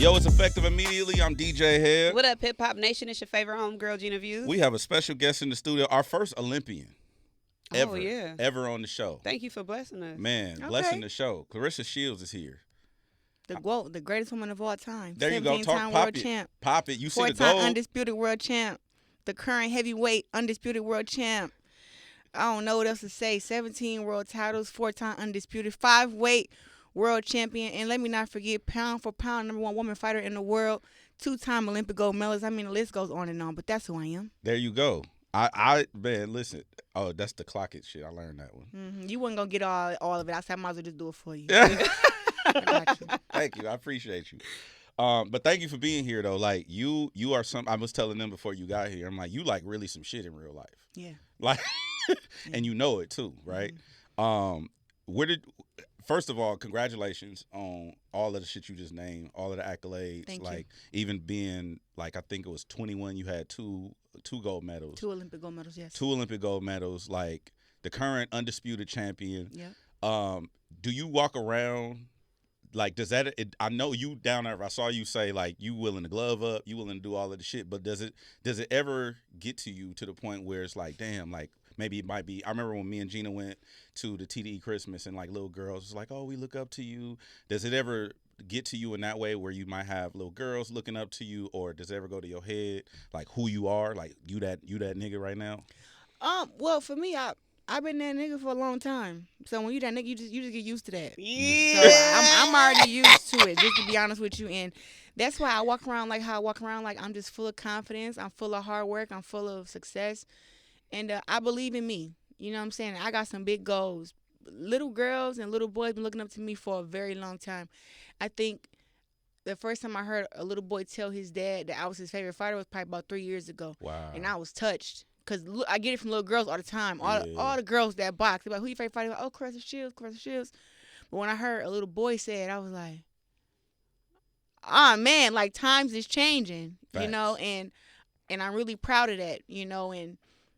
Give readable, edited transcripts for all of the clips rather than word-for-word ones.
Yo, it's effective immediately. I'm DJ Hed. What up, Hip Hop Nation? It's your favorite homegirl, Gina Views. We have a special guest in the studio, our first Olympian ever on the show. Thank you for blessing us. Man, blessing the show. Claressa Shields is here. The greatest woman of all time. There you go. 17-time world champ. Pop it. You see the gold. 4-time undisputed world champ. The current heavyweight undisputed world champ. I don't know what else to say. 17 world titles, 4-time undisputed, 5-weight world champion, and let me not forget, pound for pound, #1 woman fighter in the world, 2-time Olympic gold medalist. I mean, the list goes on and on, but that's who I am. There you go. Man, listen. Oh, that's the clock it shit. I learned that one. Mm-hmm. You wasn't gonna get all of it. I said I might as well just do it for you. I got you. Thank you. I appreciate you. But thank you for being here though. Like you are some. I was telling them before you got here. I'm like, you like really some shit in real life. Yeah. Like, and you know it too, right? Mm-hmm. First of all, congratulations on all of the shit you just named, all of the accolades. Thank you. Even being like, I think it was 21, you had two gold medals. 2 Olympic gold medals, yes. 2 Olympic gold medals, like the current undisputed champion. Yeah. Do you walk around, like, does that, I know you down there, I saw you say, like, you willing to glove up, you willing to do all of the shit, but does it ever get to you to the point where it's like, damn, like, maybe it might be, I remember when me and Gina went to the TDE Christmas and like little girls was like, oh, we look up to you. Does it ever get to you in that way where you might have little girls looking up to you, or does it ever go to your head, like who you are, like you that nigga right now? Well, for me, I've been that nigga for a long time. So when you that nigga, you just get used to that. Yeah. So I'm already used to it, just to be honest with you. And that's why I walk around like how I walk around, like I'm just full of confidence. I'm full of hard work. I'm full of success. And I believe in me. You know what I'm saying? I got some big goals. Little girls and little boys been looking up to me for a very long time. I think the first time I heard a little boy tell his dad that I was his favorite fighter was probably about 3 years ago. Wow. And I was touched. Because I get it from little girls all the time. All the girls that box. They're like, who your favorite fighter? Like, oh, Claressa Shields. But when I heard a little boy say it, I was like, man, like times is changing. Facts. You know, and I'm really proud of that, you know, and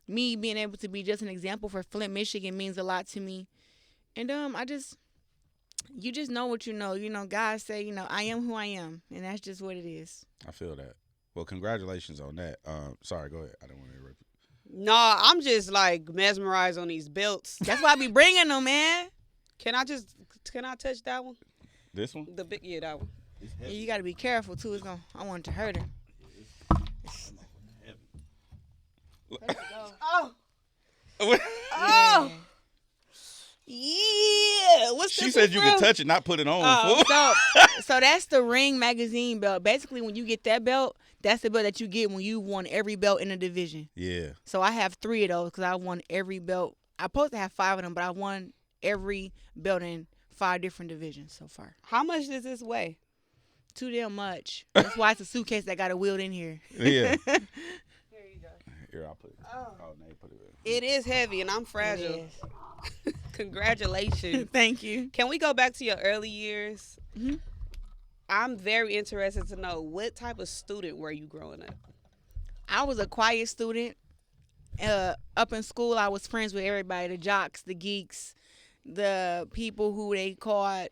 me being able to be just an example for Flint, Michigan means a lot to me. And you just know what you know. You know, God say, you know, I am who I am, and that's just what it is. I feel that. Well, congratulations on that. Sorry, go ahead. I didn't want to interrupt you. No, I'm just like mesmerized on these belts. That's why I be bringing them, man. Can I touch that one? This one? The big, yeah, that one. Yeah, you got to be careful too. I want it to hurt her. Oh. Oh. Yeah. What's she said you could touch it, not put it on. So that's the Ring magazine belt. Basically, when you get that belt, that's the belt that you get when you won every belt in the division. Yeah. So I have 3 of those because I won every belt. I'm supposed to have 5 of them, but I won every belt in 5 different divisions so far. How much does this weigh? Too damn much. That's why it's a suitcase that got a wheel in here. Yeah. Here you go. Here, I'll put it. Oh, no, you put it in. It is heavy, and I'm fragile. Congratulations. Thank you. Can we go back to your early years? Mm-hmm. I'm very interested to know, what type of student were you growing up? I was a quiet student. Up in school, I was friends with everybody, the jocks, the geeks, the people who they called,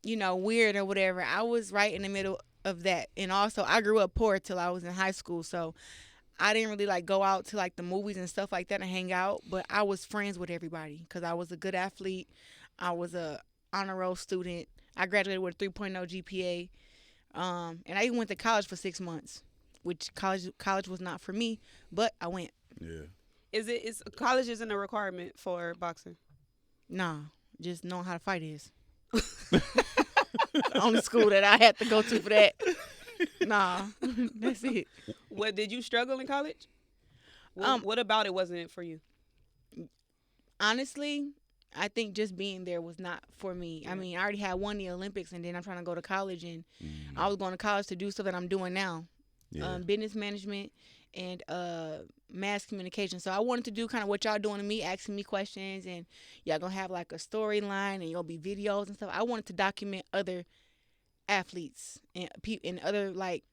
weird or whatever. I was right in the middle of that. And also, I grew up poor till I was in high school, so I didn't really like go out to like the movies and stuff like that and hang out, but I was friends with everybody because I was a good athlete. I was a honor roll student. I graduated with a 3.0 GPA, and I even went to college for 6 months, which college was not for me, but I went. Yeah. Is college isn't a requirement for boxing? Nah, just knowing how to fight is. The only school that I had to go to for that. Nah, that's it. What, did you struggle in college? What about it wasn't for you? Honestly, I think just being there was not for me. Yeah. I mean, I already had won the Olympics, and then I'm trying to go to college, and I was going to college to do stuff that I'm doing now, business management and mass communication. So I wanted to do kind of what y'all doing to me, asking me questions, and y'all gonna have like a storyline, and you'll be videos and stuff. I wanted to document other athletes and other like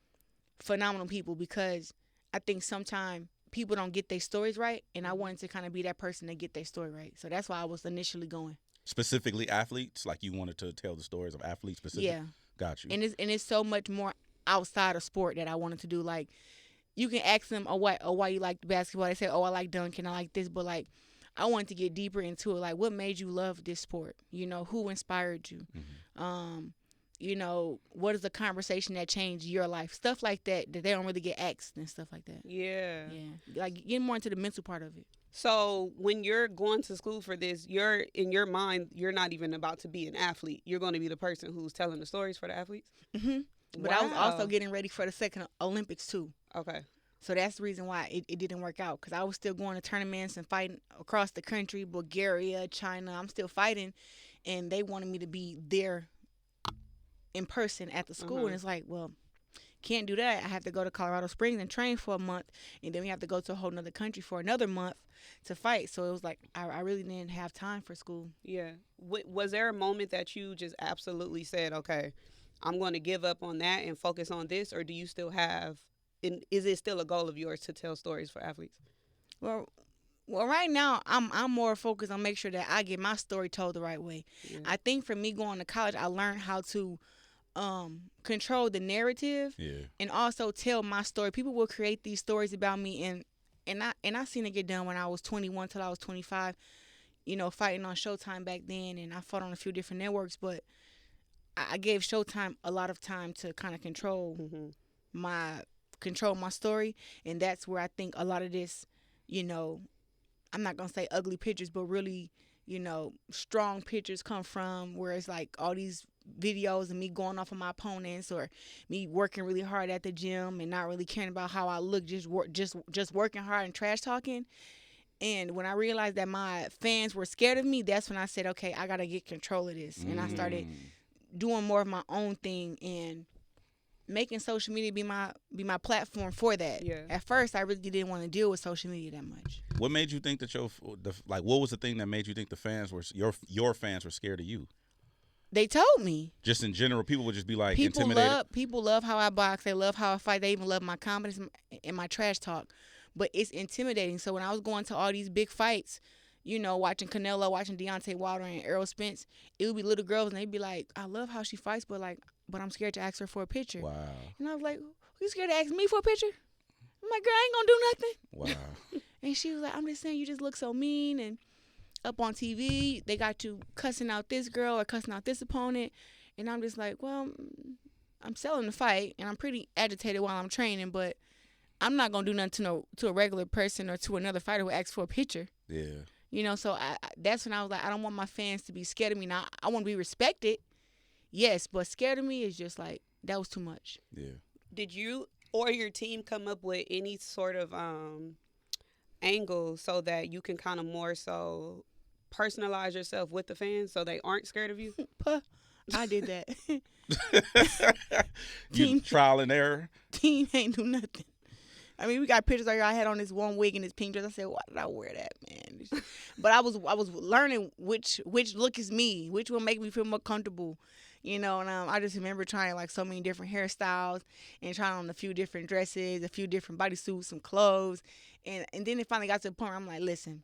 phenomenal people, because I think sometimes people don't get their stories right, and I wanted to kind of be that person to get their story right. So that's why I was initially going. Specifically athletes, like you wanted to tell the stories of athletes specifically? Yeah. Got you. And it's so much more outside of sport that I wanted to do. Like, you can ask them, why you like basketball? They say, I like dunking, I like this. But, like, I wanted to get deeper into it. Like, what made you love this sport? You know, who inspired you? Mm-hmm. You know, what is the conversation that changed your life? Stuff like that they don't really get asked and stuff like that. Yeah. Like, getting more into the mental part of it. So when you're going to school for this, you're in your mind, you're not even about to be an athlete. You're going to be the person who's telling the stories for the athletes. Mm-hmm. But Wow. I was also getting ready for the second Olympics too. Okay. So that's the reason why it didn't work out, because I was still going to tournaments and fighting across the country, Bulgaria, China. I'm still fighting, and they wanted me to be there in person at the school. And it's like, well, can't do that. I have to go to Colorado Springs and train for a month, and then we have to go to a whole nother country for another month to fight. So it was like I really didn't have time for school. Yeah. Was there a moment that you just absolutely said, okay, I'm going to give up on that and focus on this? Or do you still have, is it still a goal of yours to tell stories for athletes? Well, right now I'm more focused on make sure that I get my story told the right way. Yeah. I think for me going to college, I learned how to control the narrative and also tell my story. People will create these stories about me, and I seen it get done when I was 21 till I was 25. You know, fighting on Showtime back then, and I fought on a few different networks, but I gave Showtime a lot of time to kind of control my story, and that's where I think a lot of this, you know, I'm not gonna say ugly pictures, but really, you know, strong pictures come from, where it's like all these videos of me going off on my opponents, or me working really hard at the gym and not really caring about how I look, just working hard and trash talking. And when I realized that my fans were scared of me, that's when I said, okay, I gotta get control of this. And I started doing more of my own thing and making social media be my platform for that. Yeah. At first, I really didn't want to deal with social media that much. What made you think that what was the thing that made you think the fans were your fans were scared of you? They told me. Just in general, people would just be like People intimidated. People love how I box. They love how I fight. They even love my confidence and my trash talk. But it's intimidating. So when I was going to all these big fights, you know, watching Canelo, watching Deontay Wilder and Errol Spence, it would be little girls and they'd be like, I love how she fights, but I'm scared to ask her for a picture. Wow. And I was like, you scared to ask me for a picture? I'm like, girl, I ain't gonna do nothing. Wow. And she was like, I'm just saying, you just look so mean, and up on TV, they got you cussing out this girl or cussing out this opponent. And I'm just like, well, I'm selling the fight, and I'm pretty agitated while I'm training, but I'm not gonna do nothing to a regular person or to another fighter who asks for a picture. Yeah. You know, so that's when I was like, I don't want my fans to be scared of me. Now, I want to be respected, yes, but scared of me is just like, that was too much. Yeah. Did you or your team come up with any sort of angle so that you can kind of more so personalize yourself with the fans so they aren't scared of you? I did that. You trial and error? Team ain't do nothing. I mean, we got pictures right here. I had on this one wig and this pink dress. I said, why did I wear that, man? But I was learning which look is me, which will make me feel more comfortable, you know. And I just remember trying like so many different hairstyles and trying on a few different dresses, a few different bodysuits, some clothes, and then it finally got to the point where I'm like, listen,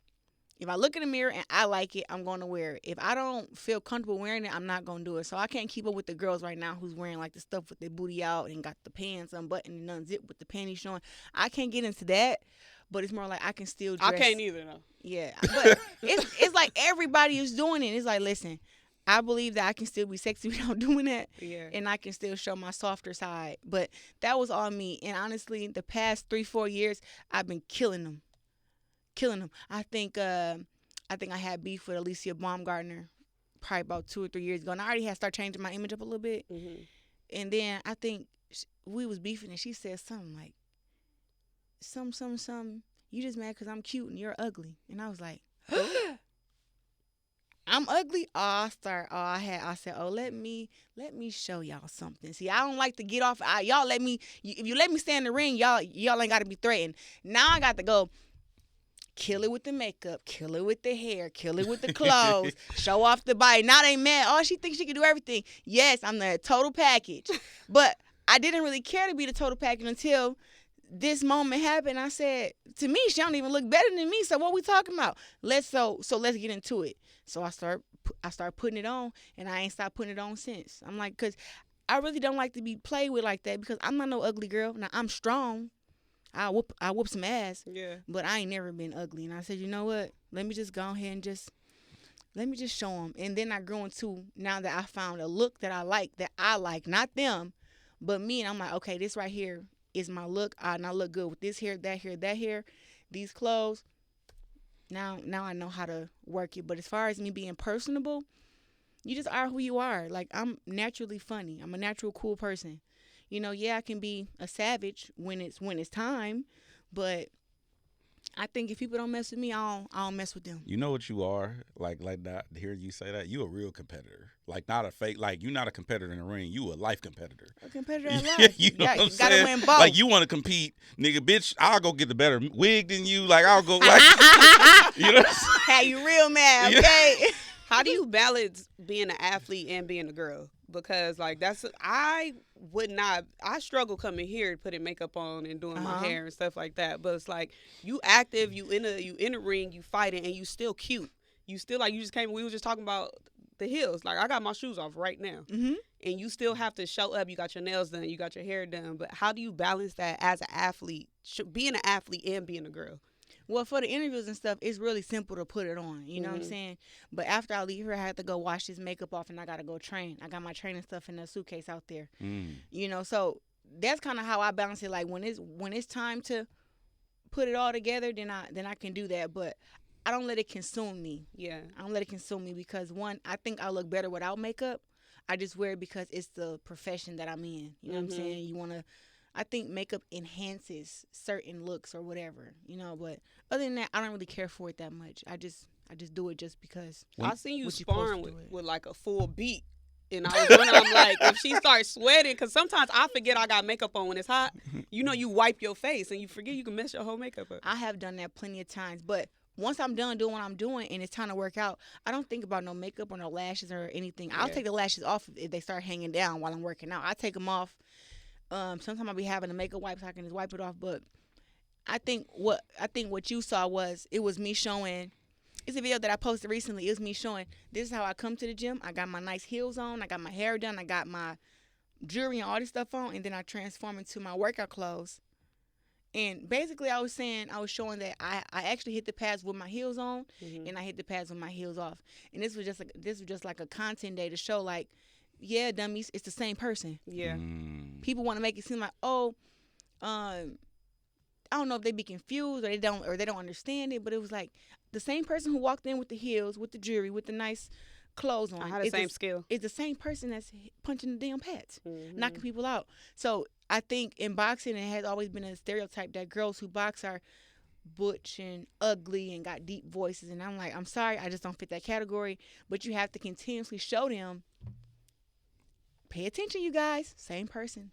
if I look in the mirror and I like it, I'm going to wear it. If I don't feel comfortable wearing it, I'm not going to do it. So I can't keep up with the girls right now who's wearing like the stuff with their booty out and got the pants unbuttoned and unzipped with the panties showing. I can't get into that, but it's more like I can still dress. I can't either, though. Yeah, but it's like everybody is doing it. It's like, listen, I believe that I can still be sexy without doing that, and I can still show my softer side. But that was all me. And honestly, the past 3-4 years, I've been killing them. I think I had beef with Alicia Baumgartner probably about 2 or 3 years ago, and I already had started changing my image up a little bit. Mm-hmm. And then I think we was beefing, and she said something like, some, you just mad because I'm cute and you're ugly. And I was like, I'm ugly? I said, let me show y'all something. See, I don't like to get off. Y'all let me, if you let me stay in the ring, y'all ain't got to be threatened. Now I got to go kill it with the makeup, kill it with the hair, kill it with the clothes, show off the body. Now they mad. Oh, she thinks she can do everything. Yes, I'm the total package. But I didn't really care to be the total package until this moment happened. I said, to me, she don't even look better than me. So what we talking about? Let's get into it. So I start putting it on, and I ain't stopped putting it on since. I'm like, because I really don't like to be played with like that because I'm not no ugly girl. Now I'm strong. I whoop some ass. Yeah. But I ain't never been ugly. And I said, you know what? Let me just go ahead and let me just show them. And then I grew into, now that I found a look that I like, not them, but me. And I'm like, okay, this right here is my look. And I look good with this hair, that hair, these clothes. Now I know how to work it. But as far as me being personable, you just are who you are. Like, I'm naturally funny. I'm a natural cool person. You know, yeah, I can be a savage when it's time, but I think if people don't mess with me, I don't mess with them. You know what you are? Like that. To hear you say that, you a real competitor. Like, not a fake. Like, you're not a competitor in the ring. You a life competitor. A competitor in life. You know what I'm gotta saying? win both. Like, you want to compete, nigga, bitch. I'll go get the better wig than you. Like, I'll go. Like, you know what I'm saying? Hey, you real mad, okay? How do you balance being an athlete and being a girl? Because like I struggle coming here putting makeup on and doing my hair and stuff like that. But it's like you active, you in a ring, you fighting, and you still cute. You still like you just came. We were just talking about the heels. Like I got my shoes off right now, and you still have to show up. You got your nails done, you got your hair done. But how do you balance that as an athlete, being an athlete and being a girl? Well, for the interviews and stuff, it's really simple to put it on. You know what I'm saying? But after I leave here, I have to go wash this makeup off, and I got to go train. I got my training stuff in the suitcase out there. You know, so that's kind of how I balance it. Like, when it's time to put it all together, then I can do that. But I don't let it consume me. Yeah. I don't let it consume me because, one, I think I look better without makeup. I just wear it because it's the profession that I'm in. You know what I'm saying? I think makeup enhances certain looks or whatever, you know, but other than that, I don't really care for it that much. I just do it just because. I seen you sparring with like a full beat. And I was wondering, I'm like, if she starts sweating, because sometimes I forget I got makeup on when it's hot. You know, you wipe your face and you forget you can mess your whole makeup up. I have done that plenty of times, but once I'm done doing what I'm doing and it's time to work out, I don't think about no makeup or no lashes or anything. I'll take the lashes off if they start hanging down while I'm working out. I take them off. Sometimes I'll be having a makeup wipe so I can just wipe it off. But I think what you saw was me showing. It's a video that I posted recently. It was me showing this is how I come to the gym. I got my nice heels on. I got my hair done. I got my jewelry and all this stuff on, and then I transform into my workout clothes. And basically, I was showing that I actually hit the pads with my heels on, and I hit the pads with my heels off. And this was just like a content day to show like. Yeah, dummies, it's the same person. Yeah. People want to make it seem like, I don't know if they be confused or they don't understand it, but it was like the same person who walked in with the heels, with the jewelry, with the nice clothes on. I had the same skill. It's the same person that's punching the damn pads, knocking people out. So I think in boxing, it has always been a stereotype that girls who box are butch and ugly and got deep voices. And I'm like, I'm sorry, I just don't fit that category. But you have to continuously show them. Pay attention, you guys. Same person.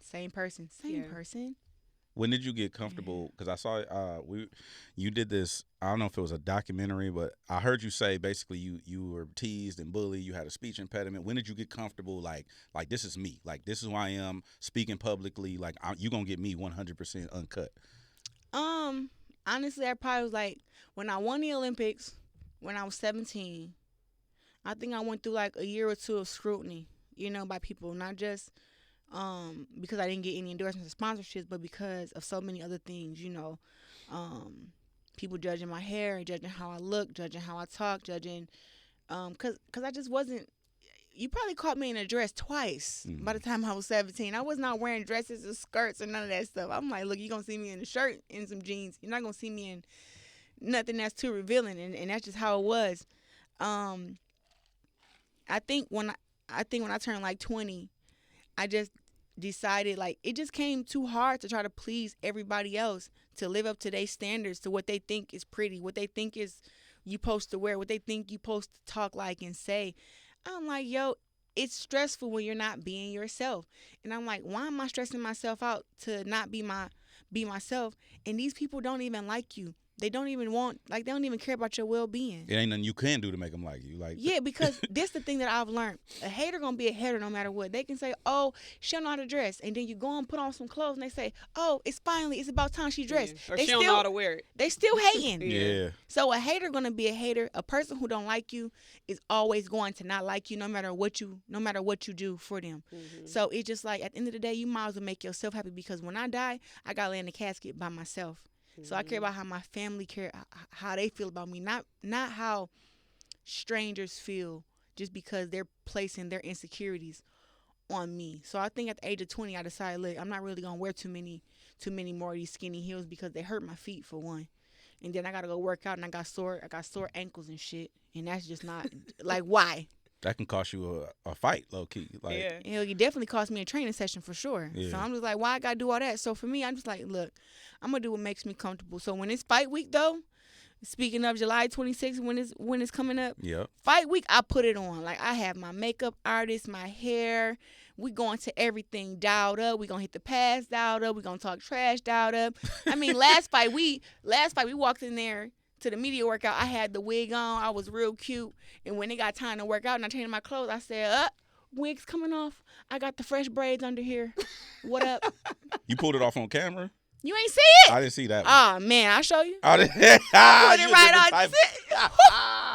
When did you get comfortable? Because I saw you did this. I don't know if it was a documentary, but I heard you say basically you were teased and bullied. You had a speech impediment. When did you get comfortable? Like this is me. Like this is who I am. Speaking publicly. Like you gonna get me 100% uncut. Honestly, I probably was like when I won the Olympics when I was 17. I think I went through like a year or two of scrutiny. You know, by people, not just because I didn't get any endorsements or sponsorships, but because of so many other things, you know. People judging my hair, judging how I look, judging how I talk, judging, cause I just wasn't, you probably caught me in a dress twice by the time I was 17. I was not wearing dresses or skirts or none of that stuff. I'm like, look, you're going to see me in a shirt and some jeans. You're not going to see me in nothing that's too revealing, and that's just how it was. I think when I turned like 20, I just decided like it just came too hard to try to please everybody else, to live up to their standards, to what they think is pretty, what they think is you supposed to wear, what they think you supposed to talk like and say. I'm like, yo, it's stressful when you're not being yourself. And I'm like, why am I stressing myself out to not be myself? And these people don't even like you. they don't even want, like, they don't even care about your well-being. It ain't nothing you can do to make them like you. Like, Yeah, because this the thing that I've learned. A hater gonna be a hater no matter what. They can say, "Oh, she don't know how to dress," and then you go and put on some clothes, and they say, "Oh, it's about time she dressed." Or They she don't know how to wear it. They still hating. yeah. So a hater gonna be a hater. A person who don't like you is always going to not like you, no matter what you do for them. Mm-hmm. So it's just like, at the end of the day, you might as well make yourself happy, because when I die, I gotta lay in the casket by myself. Mm-hmm. So I care about how my family how they feel about me, not how strangers feel just because they're placing their insecurities on me. So I think at the age of 20, I decided, look, I'm not really gonna wear too many more of these skinny heels, because they hurt my feet, for one. And then I gotta go work out, and I got sore ankles and shit, and that's just not like, why? That can cost you a fight, low key. Like, It definitely cost me a training session for sure. Yeah. So I'm just like, why I gotta do all that? So for me, I'm just like, look, I'm gonna do what makes me comfortable. So when it's fight week, though, speaking of July 26th, when it's coming up, yep. fight week, I put it on. Like, I have my makeup artist, my hair. We going to everything dialed up. We gonna hit the pads dialed up. We gonna talk trash dialed up. I mean, last fight we walked in there to the media workout. I had the wig on. I was real cute. And when it got time to work out and I changed my clothes, I said, wig's coming off. I got the fresh braids under here. What up? You pulled it off on camera? You ain't see it? I didn't see that one. Oh, man, I'll show you. I didn't. Put it right on.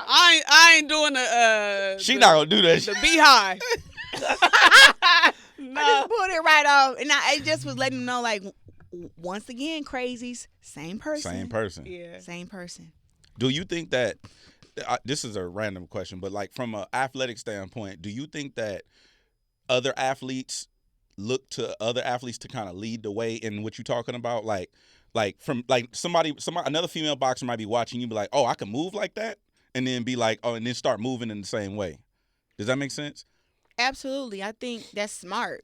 I ain't doing the. She not gonna do that. The beehive. No. I just pulled it right off, and I just was letting them know, like, once again, crazies, same person. Yeah. Same person. Do you think that this is a random question, but like from an athletic standpoint, do you think that other athletes look to other athletes to kind of lead the way in what you're talking about? Like from like somebody another female boxer might be watching you, be like, oh, I can move like that, and then be like, oh, and then start moving in the same way. Does that make sense? Absolutely. I think that's smart.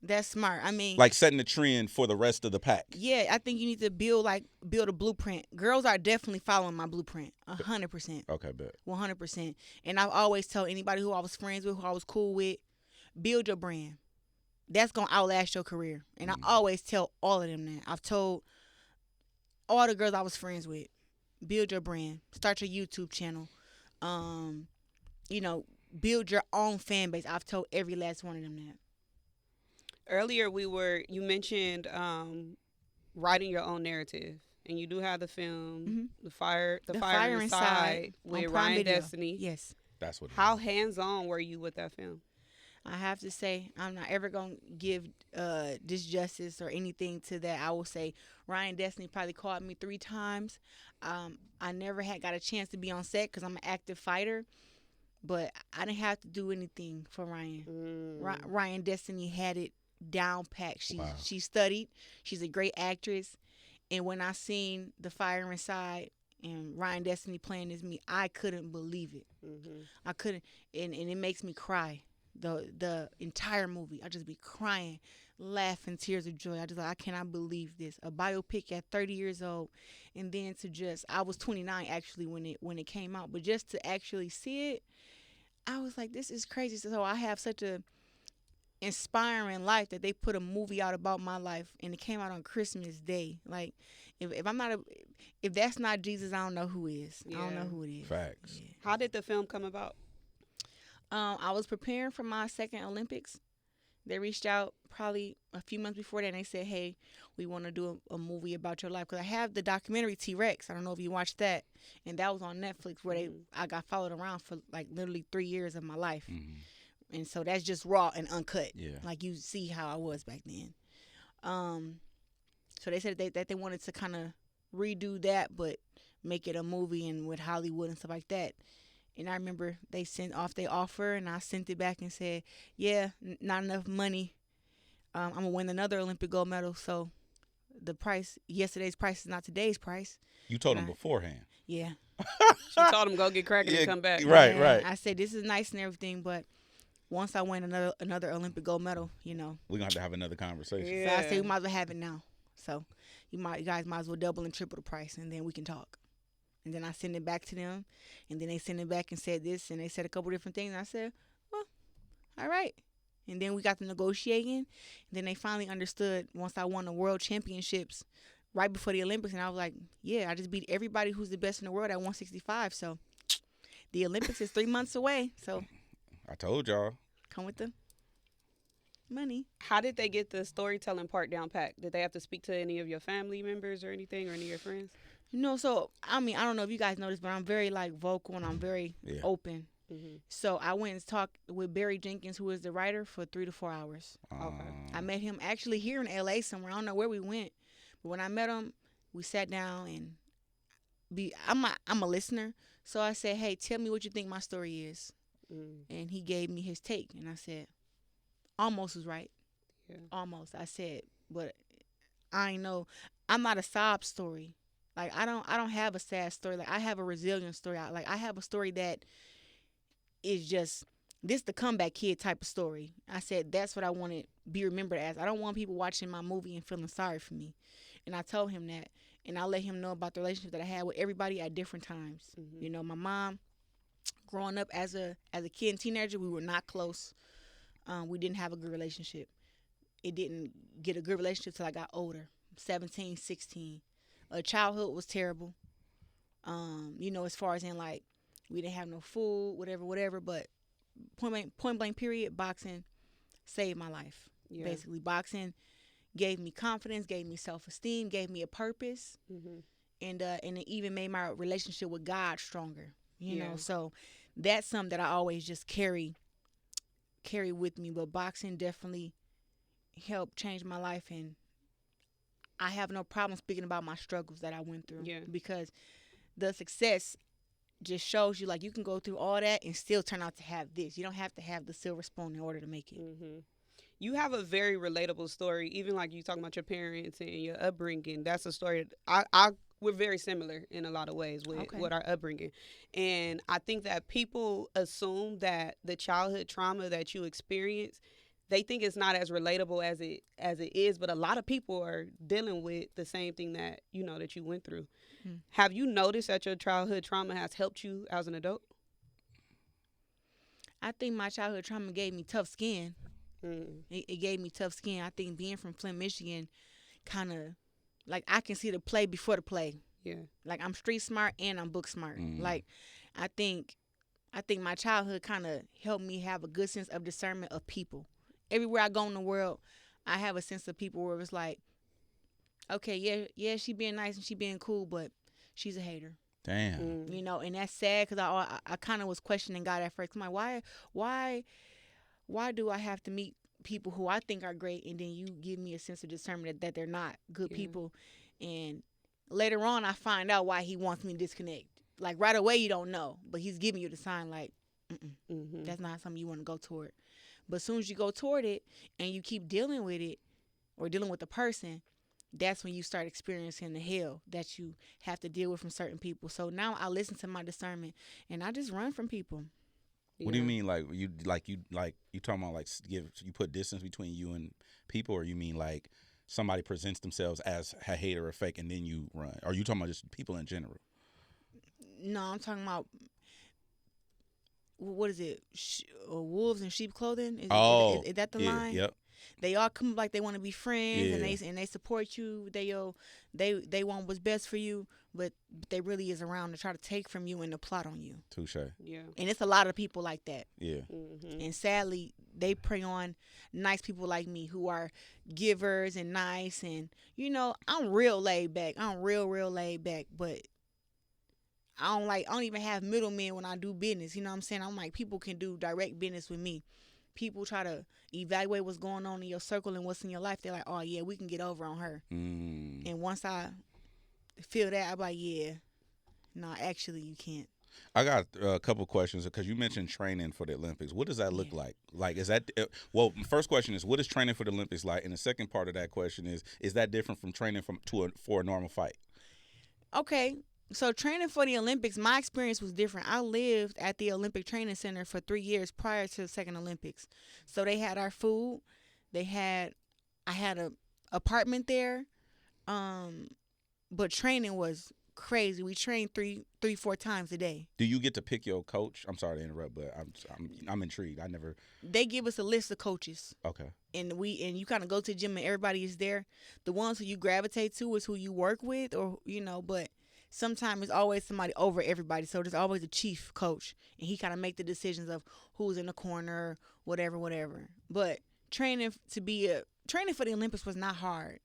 I mean, like setting the trend for the rest of the pack. Yeah, I think you need to build a blueprint. Girls are definitely following my blueprint, 100%. Okay, bet. 100%. And I've always told anybody who I was friends with, who I was cool with, build your brand. That's gonna outlast your career. And I always tell all of them that. I've told all the girls I was friends with, build your brand, start your YouTube channel, build your own fan base. I've told every last one of them that. Earlier you mentioned writing your own narrative, and you do have the film, The Fire Inside with Ryan Destiny. Yes. That's what. How hands-on were you with that film? I have to say, I'm not ever gonna give disjustice or anything to that. I will say Ryan Destiny probably called me 3 times. I never got a chance to be on set because I'm an active fighter, but I didn't have to do anything for Ryan. Ryan Destiny had it down packed. She studied. She's a great actress. And when I seen The Fire Inside and Ryan Destiny playing as me, I couldn't believe it. Mm-hmm. I couldn't, and it makes me cry. The entire movie, I just be crying, laughing, tears of joy. I cannot believe this. A biopic at 30 years old, and then I was 29 actually when it came out, but just to actually see it, I was like, this is crazy. So I have such a inspiring life that they put a movie out about my life, and it came out on Christmas Day. Like, if that's not Jesus, I don't know who is. Yeah. I don't know who it is. Facts. Yeah. How did the film come about? I was preparing for my second Olympics. They reached out probably a few months before that, and they said, hey, we want to do a movie about your life. Because I have the documentary T-Rex. I don't know if you watched that. And that was on Netflix where I got followed around for like literally 3 years of my life. Mm-hmm. And so that's just raw and uncut. Yeah. Like, you see how I was back then. So they said that they wanted to kind of redo that, but make it a movie and with Hollywood and stuff like that. And I remember they sent off their offer, and I sent it back and said, yeah, not enough money. I'm going to win another Olympic gold medal. So yesterday's price is not today's price. You told them beforehand. Yeah. She told him go get cracking and come back. Right, and right. I said, this is nice and everything, but once I win another Olympic gold medal, we're going to have another conversation. Yeah. So I said, we might as well have it now. So you guys might as well double and triple the price, and then we can talk. And then I send it back to them, and then they send it back and said this, and they said a couple different things. And I said, well, all right. And then we got to negotiating, and then they finally understood once I won the world championships right before the Olympics, and I was like, yeah, I just beat everybody who's the best in the world at 165. So the Olympics is 3 months away. So I told y'all. come with the money. How did they get the storytelling part down pat? Did they have to speak to any of your family members or anything, or any of your friends? So I mean, I don't know if you guys noticed, but I'm very like vocal and I'm very open. Mm-hmm. So I went and talked with Barry Jenkins, who is the writer, for 3 to 4 hours. Okay. I met him actually here in LA somewhere. I don't know where we went, but when I met him, we sat down and I'm a listener. So I said, "Hey, tell me what you think my story is." And he gave me his take, and I said, "Almost was right." Yeah. Almost. I said, but I know I'm not a sob story. Like I don't have a sad story. Like I have a resilient story. I have a story that is just this the comeback kid type of story. I said that's what I want to be remembered as. I don't want people watching my movie and feeling sorry for me. And I told him that, and I let him know about the relationship that I had with everybody at different times. Mm-hmm. You know, my mom, growing up as a kid and teenager, we were not close. We didn't have a good relationship. It didn't get a good relationship till I got older, 17, 16. Childhood was terrible. You know, as far as in like we didn't have no food, whatever. But point blank period, boxing saved my life. Yeah. Basically, boxing gave me confidence, gave me self-esteem, gave me a purpose, and it even made my relationship with God stronger. You know, so that's something that I always just carry with me. But boxing definitely helped change my life, and I have no problem speaking about my struggles that I went through. Yeah. Because the success just shows you like you can go through all that and still turn out to have this. You don't have to have the silver spoon in order to make it. Mm-hmm. You have a very relatable story, even like you talking about your parents and your upbringing. That's a story that we're very similar in a lot of ways with our upbringing. And I think that people assume that the childhood trauma that you experience, they think it's not as relatable as it is, but a lot of people are dealing with the same thing that that you went through. Have you noticed that your childhood trauma has helped you as an adult? I think my childhood trauma gave me tough skin. It gave me tough skin. I think being from Flint, Michigan, kind of like I can see the play before the play. Yeah. Like I'm street smart and I'm book smart. Like I think my childhood kind of helped me have a good sense of discernment of people. Everywhere I go in the world, I have a sense of people where it's like, okay, yeah, she being nice and she being cool, but she's a hater. Damn. You know, and that's sad because I kind of was questioning God at first. I'm like, why do I have to meet people who I think are great, and then you give me a sense of discernment that they're not good people? And later on, I find out why he wants me to disconnect. Like right away, you don't know, but he's giving you the sign like, that's not something you want to go toward. But as soon as you go toward it and you keep dealing with it or dealing with the person, that's when you start experiencing the hell that you have to deal with from certain people. So now I listen to my discernment and I just run from people. What do you mean, like you talking about like you put distance between you and people, or you mean like somebody presents themselves as a hater or fake and then you run? Or are you talking about just people in general? No, I'm talking about what is it? Wolves in sheep clothing? Is that the line? Yep. They all come like they want to be friends and they support you. They want what's best for you, but they really is around to try to take from you and to plot on you. Touche. Yeah. And it's a lot of people like that. Yeah. And sadly, they prey on nice people like me who are givers and nice, and I'm real laid back. I'm real laid back, but I don't even have middlemen when I do business. You know what I'm saying? I'm like, people can do direct business with me. People try to evaluate what's going on in your circle and what's in your life. They're like, oh, yeah, we can get over on her. And once I feel that, I'm like, yeah, no, actually, you can't. I got a couple questions because you mentioned training for the Olympics. What does that look like? Like, is that first question is, what is training for the Olympics like? And the second part of that question is that different from training for a normal fight? Okay. So training for the Olympics, my experience was different. I lived at the Olympic Training Center for 3 years prior to the second Olympics. So they had our food. I had a apartment there. But training was crazy. We train three, 4 times a day. Do you get to pick your coach? I'm sorry to interrupt, but I'm intrigued. I never. They give us a list of coaches. Okay. And you kind of go to the gym and everybody is there. The ones who you gravitate to is who you work with, or but sometimes it's always somebody over everybody. So there's always a chief coach, and he kind of make the decisions of who's in the corner, whatever. But training for the Olympics was not hard.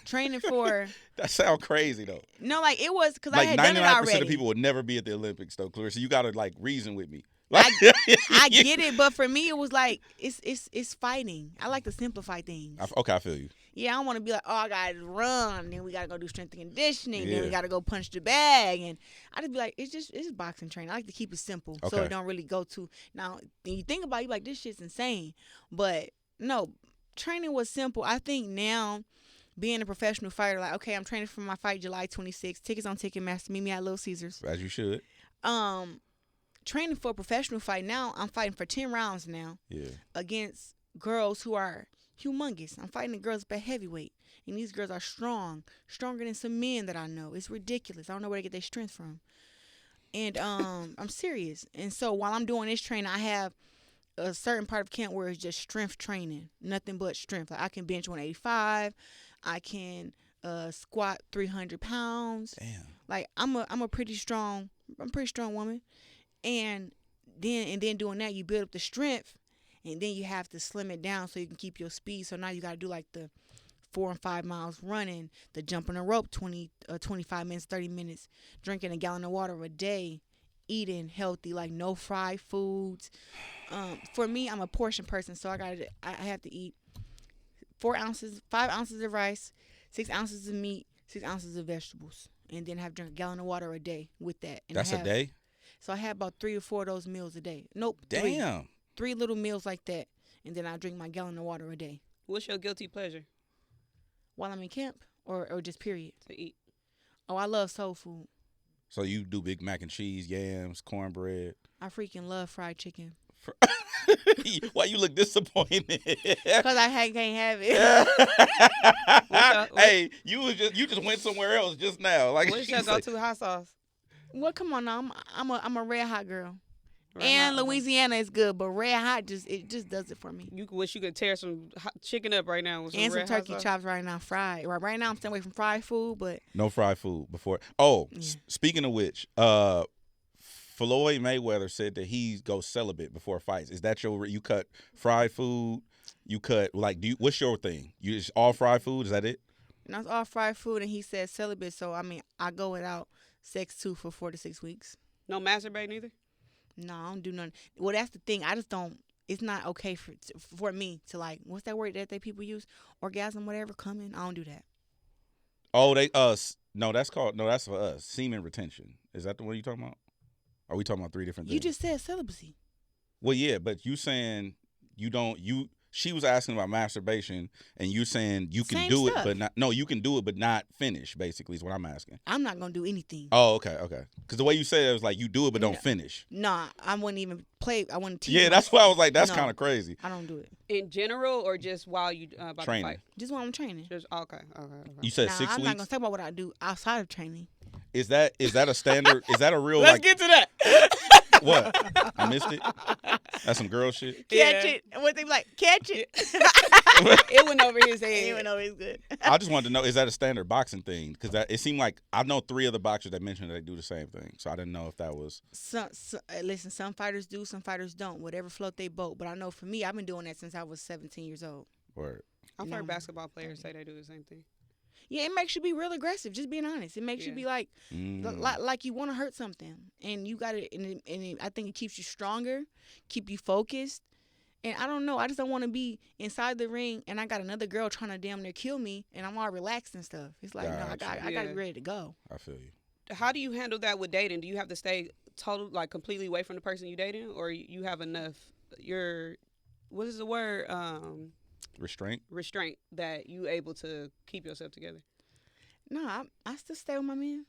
Training for that sounds crazy though. No, like it was because like I had done it already. 99% of people would never be at the Olympics though, Claressa. So you gotta like reason with me. I get it, but for me it was like it's fighting. I like to simplify things. Okay, I feel you. Yeah, I don't want to be like, oh, I gotta run, then we gotta go do strength and conditioning, then we gotta go punch the bag, and I just be like, it's boxing training. I like to keep it simple, so it don't really go too. Now, when you think about it, you like, this shit's insane, but no, training was simple. I think now, being a professional fighter, like, okay, I'm training for my fight July 26th. Tickets on Ticketmaster. Meet me at Little Caesars. As you should. Training for a professional fight now, I'm fighting for 10 rounds now. Yeah. Against girls who are humongous. I'm fighting the girls at heavyweight. And these girls are strong. Stronger than some men that I know. It's ridiculous. I don't know where they get their strength from. And I'm serious. And so while I'm doing this training, I have a certain part of camp where it's just strength training. Nothing but strength. Like I can bench 185. I can squat 300 pounds. Damn. Like I'm a pretty strong woman. And then doing that, you build up the strength, and then you have to slim it down so you can keep your speed. So now you got to do like the 4 and 5 miles running, the jumping the rope 25 minutes, 30 minutes, drinking a gallon of water a day, eating healthy, like no fried foods. For me, I'm a portion person, so I have to eat 5 ounces of rice, 6 ounces of meat, 6 ounces of vegetables, and then have to drink a gallon of water a day with that. And that's a day? So I have about 3 or 4 of those meals a day. Nope. Damn. 3 little meals like that, and then I drink my gallon of water a day. What's your guilty pleasure? While I'm in camp, or just period? To eat. Oh, I love soul food. So you do big mac and cheese, yams, cornbread? I freaking love fried chicken. Why you look disappointed? Because I can't have it. Hey, you just went somewhere else just now. Like, what's your go-to hot sauce? Well, come on now. I'm a red hot girl. And Louisiana is good, but red hot just does it for me. You wish you could tear some chicken up right now with some and some red turkey hot chops right now, fried. Right now I'm staying away from fried food, but no fried food before. Oh, yeah. Speaking of which, Floyd Mayweather said that he goes celibate before fights. Is that you cut fried food? You cut what's your thing? You just all fried food? Is that it? And that's all fried food, and he said celibate. So I mean, I go without sex too for 4 to 6 weeks. No masturbate either? No, I don't do nothing. Well, that's the thing. I just don't. It's not okay for me to like. What's that word that people use? Orgasm, whatever. Coming. I don't do that. Oh, that's for us. Semen retention. Is that the one you talking about? Are we talking about 3 different things? You just said celibacy. Well, yeah, but you saying you don't. She was asking about masturbation, and you saying you can Same do stuff. it, but not. No, you can do it, but not finish. Basically, is what I'm asking. I'm not gonna do anything. Oh, okay. Because the way you said it was like you do it, but don't finish. Nah, I wouldn't even play. I wouldn't teach. Yeah, that's why I was like, that's kind of crazy. I don't do it in general, or just while you about training. to fight. Just while I'm training. Just okay. You said now, 6 weeks. I'm not gonna talk about what I do outside of training. Is that a standard? Is that a real? Let's get to that. What? I missed it. That's some girl shit. Catch it. What they be like? Catch it. It went over his head. It went over his good. I just wanted to know, is that a standard boxing thing? Because it seemed like I know 3 other boxers that mentioned that they do the same thing. So I didn't know if that was. Listen, some fighters do, some fighters don't. Whatever float they boat. But I know for me, I've been doing that since I was 17 years old. Word. I've heard basketball players say they do the same thing. Yeah, it makes you be real aggressive. Just being honest, it makes you be like you want to hurt something, and you got it. And I think it keeps you stronger, keep you focused. And I don't know, I just don't want to be inside the ring and I got another girl trying to damn near kill me, and I'm all relaxed and stuff. It's like no, I got to be ready to go. I feel you. How do you handle that with dating? Do you have to stay completely away from the person you dating, or you have enough? What is the word? Restraint that you able to keep yourself together. No, I still stay with my man.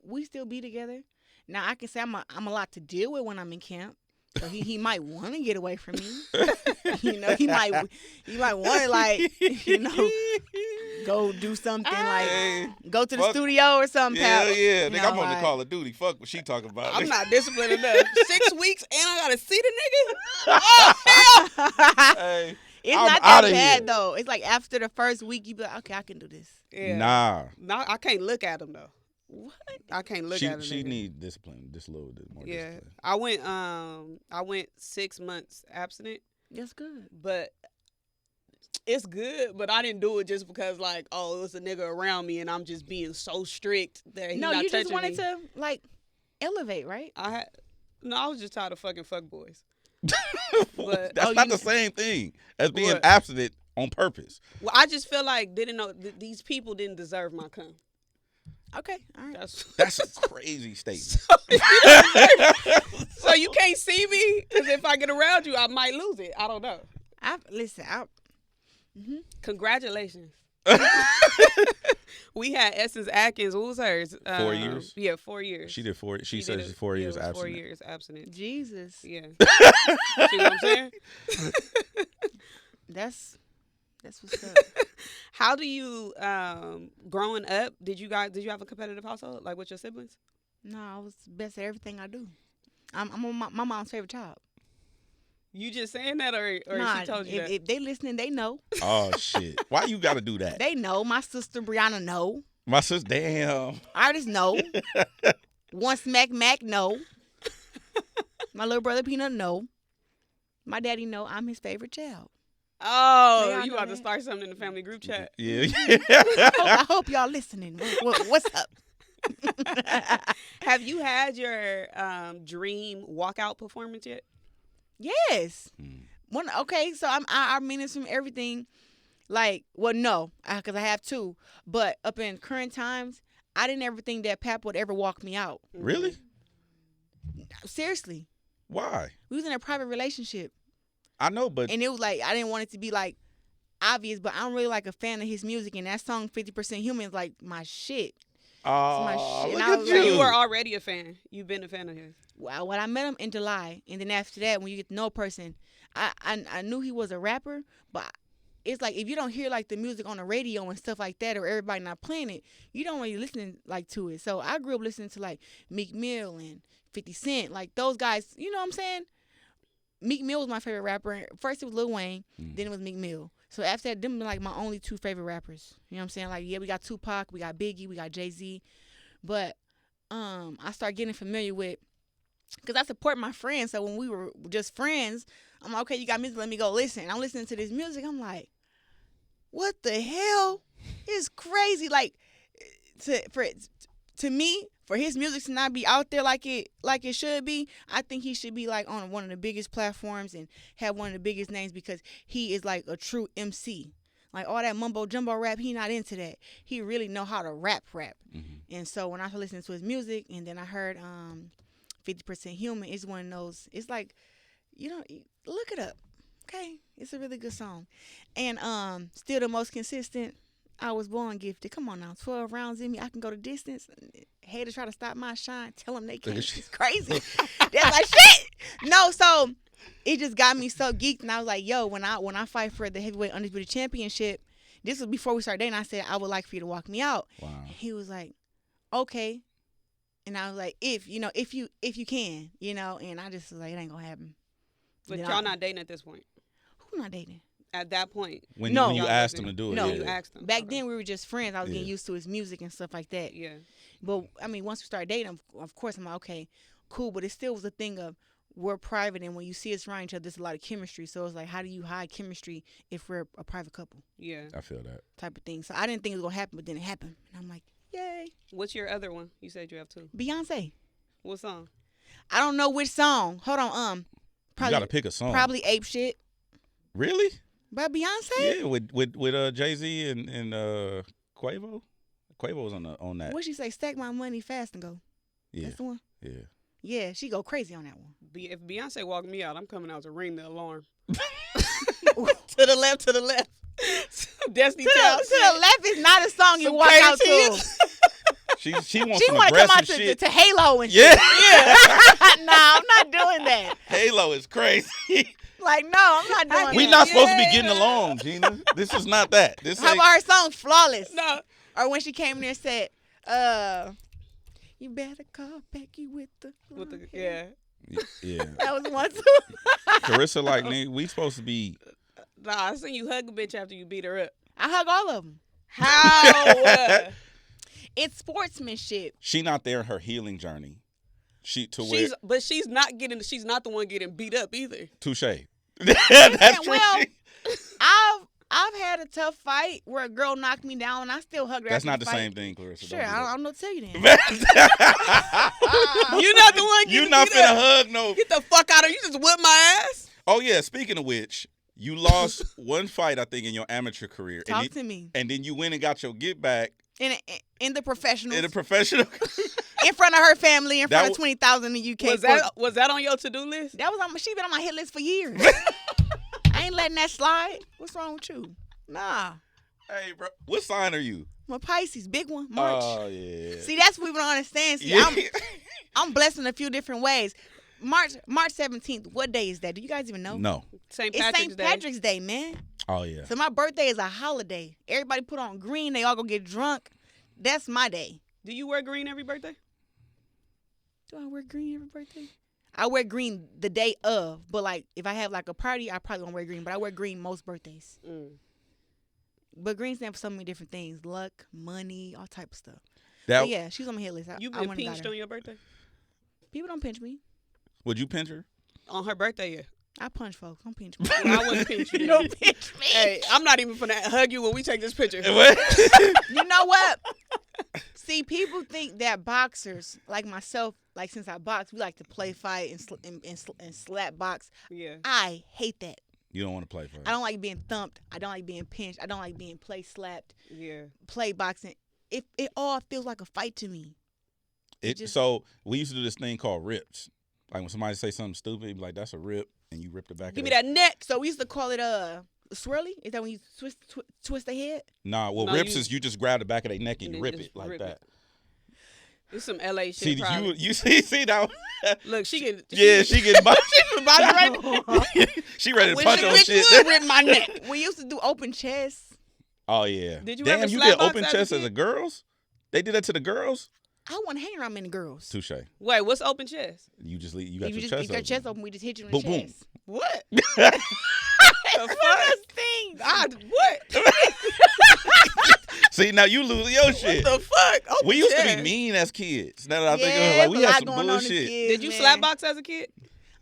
We still be together. Now I can say I'm a lot to deal with when I'm in camp. So he might want to get away from me. He might want to go do something Hey, go to the fuck. studio or something. Yeah, pal. yeah. Nigga, I'm on the like, Call of Duty. Fuck what she talking about. I'm not disciplined enough. 6 weeks and I gotta see the nigga. Oh hell! Hey, It's I'm not that outta bad here. though. It's like after the first week, you be like, okay, I can do this. Yeah. Nah. No, I can't look at him though. What? I can't look She at him. she need discipline, just a little bit more Yeah, discipline. I went 6 months abstinent, That's good. but it's good. But I didn't do it just because like, oh, it was a nigga around me, and I'm just being so strict that he No, not you just touching wanted me. to like elevate, right? I was just tired of fucking fuck boys. But That's oh, not you- the same thing as being What? abstinent on purpose. well, I just feel like didn't know these people didn't deserve my cum. Okay, all right. That's a crazy statement. So you can't see me because if I get around you, I might lose it. I don't know. Listen. Congratulations. We had Essence Atkins. What was hers? 4 years? Yeah, 4 years. She did 4. She did said it- she's 4 years it was 4 abstinent. years abstinent. Jesus, Yeah. See what I'm saying? that's what's up. How do you growing up? Did you have a competitive household like with your siblings? No, I was best at everything I do. I'm on my mom's favorite child. You just saying that, or Nah, she told you that? if they listening, they know. Oh shit! Why you got to do that? They know. My sister Brianna know. My sister, damn. Artists know. One Smack Mac know. My little brother Peanut know. My daddy know I'm his favorite child. Oh, They all you know about to that. start something in the family group chat? Yeah. I hope y'all listening. What's up? Have you had your dream walkout performance yet? Yes. Okay, so I mean it's from everything. Like, well, no, because I have two. But up in current times, I didn't ever think that Pap would ever walk me out. Really? Seriously. Why? We was in a private relationship. I know, but And it was like, I didn't want it to be like obvious, but I'm really like a fan of his music. And that song, 50% Human, is like my shit. oh, shit. look And I at was So like, you were already a fan. You've been a fan of his. Well, when I met him in July, and then after that, when you get to know a person, I knew he was a rapper, but it's like if you don't hear like the music on the radio and stuff like that, or everybody not playing it, you don't really listen like to it. So I grew up listening to like Meek Mill and 50 Cent, like those guys. You know what I'm saying? Meek Mill was my favorite rapper. First it was Lil Wayne, then it was Meek Mill. So after that, them were like my only two favorite rappers. You know what I'm saying? Like, yeah, we got Tupac, we got Biggie, we got Jay-Z, but I started getting familiar with, because I support my friends. So when we were just friends, I'm like, okay, you got music, let me go listen. I'm listening to this music. I'm like, what the hell? It's crazy. Like, to me, for his music to not be out there like it should be, I think he should be like on one of the biggest platforms and have one of the biggest names, because he is like a true MC. Like all that mumbo jumbo rap, he not into that. He really know how to rap. And so when I was listening to his music, and then I heard 50% Human, it's one of those, it's like, you know, look it up. Okay? It's a really good song. And still the most consistent, I Was Born Gifted. Come on now, 12 rounds in me, I can go the distance. Haters try to stop my shine, tell them they can't. It's crazy. That's like shit. No, so it just got me so geeked, and I was like, yo, when I fight for the heavyweight undisputed championship, this was before we started dating, I said, I would like for you to walk me out. wow. And he was like, okay. And I was like, if you can, you know, and I just was like, it ain't gonna happen. But Then y'all not dating at this point. Who not dating? At that point. When No. you asked him to do it, No. yeah. You asked him. Back Okay. then we were just friends. I was getting Yeah. used to his music and stuff like that. Yeah. But I mean, once we started dating, of course, I'm like, okay, cool. But it still was a thing of, we're private, and when you see us around each other, there's a lot of chemistry. So it's like, how do you hide chemistry if we're a private couple Yeah. I feel that. type of thing? So I didn't think it was gonna happen, but then it happened, and I'm like, yay, What's your other one? You said you have two. Beyonce. What song? I don't know which song. Hold on, You probably gotta pick a song. probably Ape Shit Really? by Beyonce. Yeah, with Jay-Z and Quavo. Quavo was on that. What she say? Stack my money fast and go. Yeah, That's the one. yeah. Yeah, she go crazy on that one. If Beyonce walked me out, I'm coming out to ring the alarm. To the left, to the left. Destiny To Child. the left is not a song you Some walk out to. Claressa She wants She some want to come aggressive out shit. to Halo and Yeah. shit. Nah, I'm not doing that. Halo is crazy. Like, no, I'm not doing We that. not supposed to be getting along, Gina. This is not that. This How ain't. about her song Flawless? No. Or when she came in there and said, you better call Becky with the Yeah. Yeah. That was one too. Claressa, like, nigga, we supposed to be. Nah, I seen you hug a bitch after you beat her up. I hug all of them. How? It's sportsmanship. She not there in her healing journey. Where she's not the one getting beat up either. touche. That's true. Well, I've had a tough fight where a girl knocked me down and I still hugged her. That's after not the the fight. same thing, Claressa. Sure, Don't do I don't know what to tell you then. You're not the one getting You not beat finna up. hug no. Get the fuck out of you! Just whip my ass. Oh yeah. Speaking of which, you lost one fight, I think, in your amateur career. Talk to me. And then you went and got your get back In the professionals. in a professional. In front of her family, in That front of 20,000 in the UK. Was that on your to-do list? That was she been on my hit list for years. I ain't letting that slide. What's wrong with you? Nah. Hey, bro, what sign are you? I'm a Pisces, big one, March. Oh yeah. See, that's what we don't understand. See, Yeah. I'm blessed in a few different ways. March 17th. What day is that? Do you guys even know? No. St. It's Patrick's St. Day. Patrick's Day, man. Oh yeah. So my birthday is a holiday. Everybody put on green. They all go get drunk. That's my day. Do you wear green every birthday? Do I wear green every birthday? I wear green the day of, but like if I have like a party, I probably won't wear green. But I wear green most birthdays. But green stands for so many different things: luck, money, all type of stuff. But yeah, she's on my hit list. You I been went and got pinched her. on your birthday? People don't pinch me. Would you pinch her? On her birthday, yeah. I punch folks. Don't pinch me. I wouldn't pinch you. You don't pinch me. Hey, I'm not even finna hug you when we take this picture. You know what? See, people think that boxers like myself, like since I box, we like to play fight and slap box. Yeah. I hate that. You don't want to play for her. I don't like being thumped. I don't like being pinched. I don't like being play slapped. Yeah. Play boxing. It all feels like a fight to me. So we used to do this thing called rips. Like when somebody say something stupid, you'd be like, "That's a rip," and you rip the back. Give of me that neck. So we used to call it swirly. Is that when you twist the head? Nah, well, No, rips is you just grab the back of their neck and And you then rip just it like rip that. It's some LA shit. See, probably. you see that? Look, she can. She getting body right. She ready to Wish punch you- on wish shit. you would rip my neck. We used to do open chest. Oh yeah. Did you Damn, ever you slap get box open as a chest as kid? a girls? They did that to the girls? I wasn't hanging around many girls. Touche. Wait, what's open chest? You just leave. You got If your you chest got open. chest open, we just hit you in Boom, the boom. chest. What? The fuck? thing. What? See, now you losing your shit. The fuck? Open We used to chest. be mean as kids. Now that I think of Yeah, it, like we but a had lot some going on as bullshit. kids, Did you man. slap box as a kid?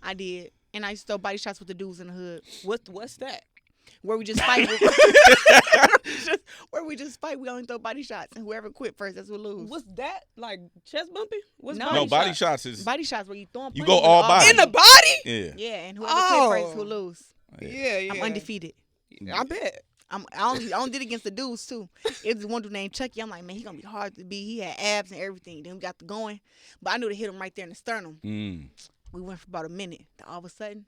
I did. And I used to throw body shots with the dudes in the hood. What's that? Where we just fight. Where we just fight. We only throw body shots. And whoever quit first, that's who lose. What's that? Like chest bumping? What's No. No, body shot? shots is Body shots where you throw them. You go all body. In the body? yeah. Yeah, and whoever Oh. quit first, who lose. Yeah. I'm undefeated. I bet. I only did it against the dudes too. It was one dude named Chucky. I'm like, man, he gonna be hard to beat. He had abs and everything. Then we got the going, but I knew to hit him right there in the sternum. We went for about a minute. Then all of a sudden,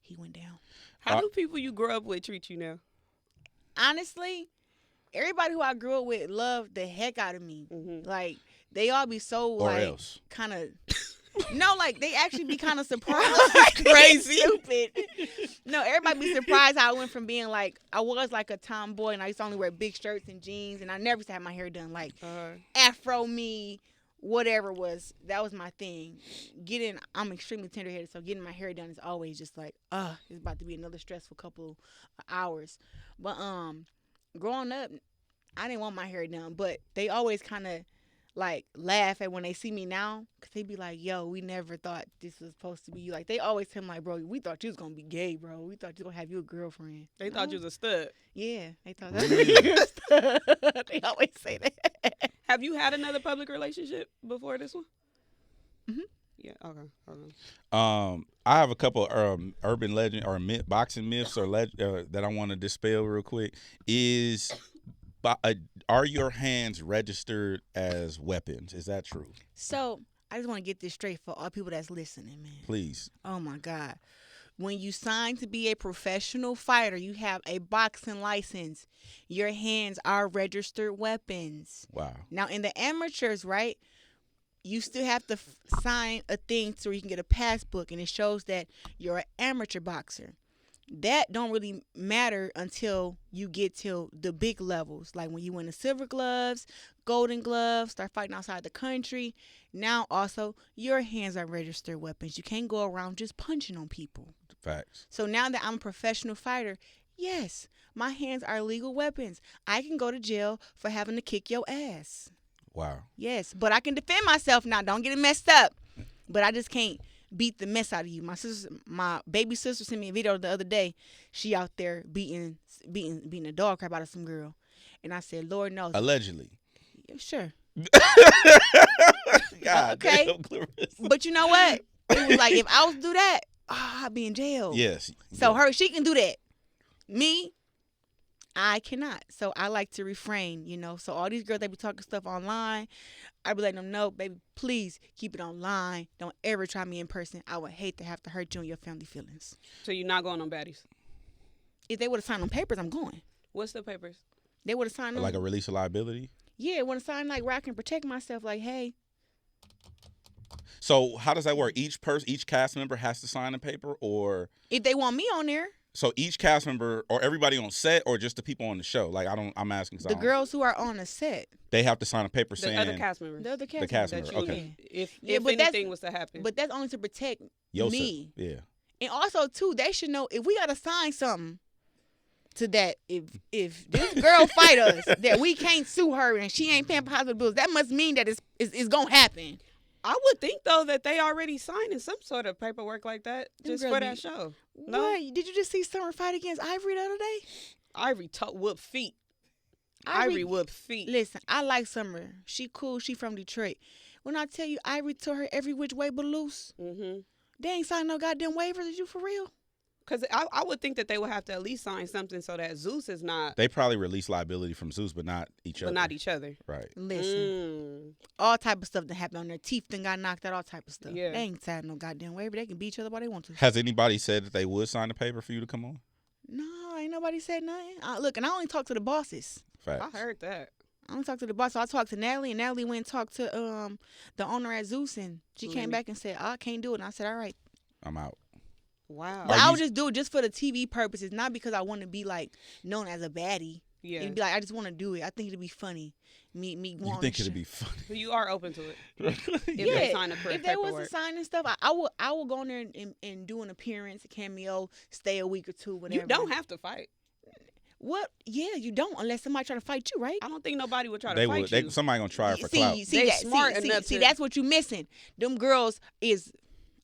he went down. How do people you grew up with treat you now? Honestly, everybody who I grew up with loved the heck out of me. Mm-hmm. Like they all be so Or like else. kind of. No, like they actually be kind of surprised. Crazy. Stupid. No, everybody be surprised how I went from being like I was like a tomboy and I used to only wear big shirts and jeans and I never used to have my hair done like Afro me, whatever that was my thing. I'm extremely tender headed, so getting my hair done is always just like, it's about to be another stressful couple of hours. But growing up, I didn't want my hair done, but they always kind of like laugh at when they see me now, because they be like, yo, we never thought this was supposed to be you. Like they always tell me like, bro, we thought you was gonna be gay, bro. We thought you was gonna have you a girlfriend. They thought you was a stud. Yeah, they thought that. They always say that. Have you had another public relationship before this one? Mhm. Yeah. Okay. I have a couple urban legend or boxing myths or that I want to dispel real quick. Are your hands registered as weapons? Is that true? So I just want to get this straight for all people that's listening, man. Please. Oh my God. when you sign to be a professional fighter, you have a boxing license. Your hands are registered weapons. Wow. Now, in the amateurs, right, you still have to sign a thing so you can get a pass book, and it shows that you're an amateur boxer. That don't really matter until you get to the big levels, like when you win the silver gloves, golden gloves, start fighting outside the country. Now, also, your hands are registered weapons. You can't go around just punching on people. Facts. So now that I'm a professional fighter, yes, my hands are legal weapons. I can go to jail for having to kick your ass. Wow. Yes, but I can defend myself now. Don't get it messed up. But I just can't beat the mess out of you. My baby sister sent me a video the other day. She out there beating the dog crap out of some girl, and I said, Lord knows. Allegedly. Yeah, sure. God Okay. damn, Claressa. But you know what? It was like if I was to do that, I'd be in jail. Yes. So yeah. she can do that. Me, I cannot. So I like to refrain, So all these girls, they be talking stuff online. I be letting them know, baby, please keep it online. Don't ever try me in person. I would hate to have to hurt you and your family feelings. So you're not going on Baddies? If they would have signed on papers, I'm going. What's the papers? They would have signed on. Like a release of liability? Yeah, would have signed like where I can protect myself. Like, hey. So how does that work? Each cast member has to sign a paper, or if they want me on there. So each cast member, or everybody on set, or just the people on the show? Like I'm asking. The girls who are on the set. They have to sign a paper saying. The other cast members. The other cast, members. Okay. If anything was to happen. But that's only to protect Yourself. me. Yeah. And also too, they should know if we gotta sign something to that. If this girl fight us, that we can't sue her and she ain't paying positive bills, that must mean that it's gonna happen. I would think though that they already signing some sort of paperwork like that just for that show. No? What? Did you just see Summer fight against Ivory the other day? Ivory whoop feet. Ivory whoop feet. Listen, I like Summer. She cool. She from Detroit. When I tell you Ivory tore her every which way but loose, they ain't signed no goddamn waivers. Is you for real? Because I would think that they would have to at least sign something so that Zeus is not. They probably release liability from Zeus, but not each other. But not each other. Right. Listen, all type of stuff that happened on their teeth then got knocked out. All type of stuff. Yeah. They ain't signed no goddamn waiver. They can beat each other while they want to. Has anybody said that they would sign a paper for you to come on? No, ain't nobody said nothing. Look, and I only talk to the bosses. Facts. I heard that. I don't talk to the boss. So I talked to Natalie, and Natalie went and talked to the owner at Zeus, and she came back and said, I can't do it. And I said, all right. I'm out. Wow. But I would just do it just for the TV purposes, not because I want to be like known as a baddie. Yeah. It'd be like I just want to do it. I think it'd be funny. Me You think it'd be funny? So you are open to it. If yeah. they sign If they was to sign and stuff, I will go in there and do an appearance, a cameo, stay a week or two, whatever. You don't have to fight. What? Yeah, you don't unless somebody try to fight you, right? I don't think nobody would try to fight you. Somebody gonna try for clout. See, that's what you missing. Them girls is,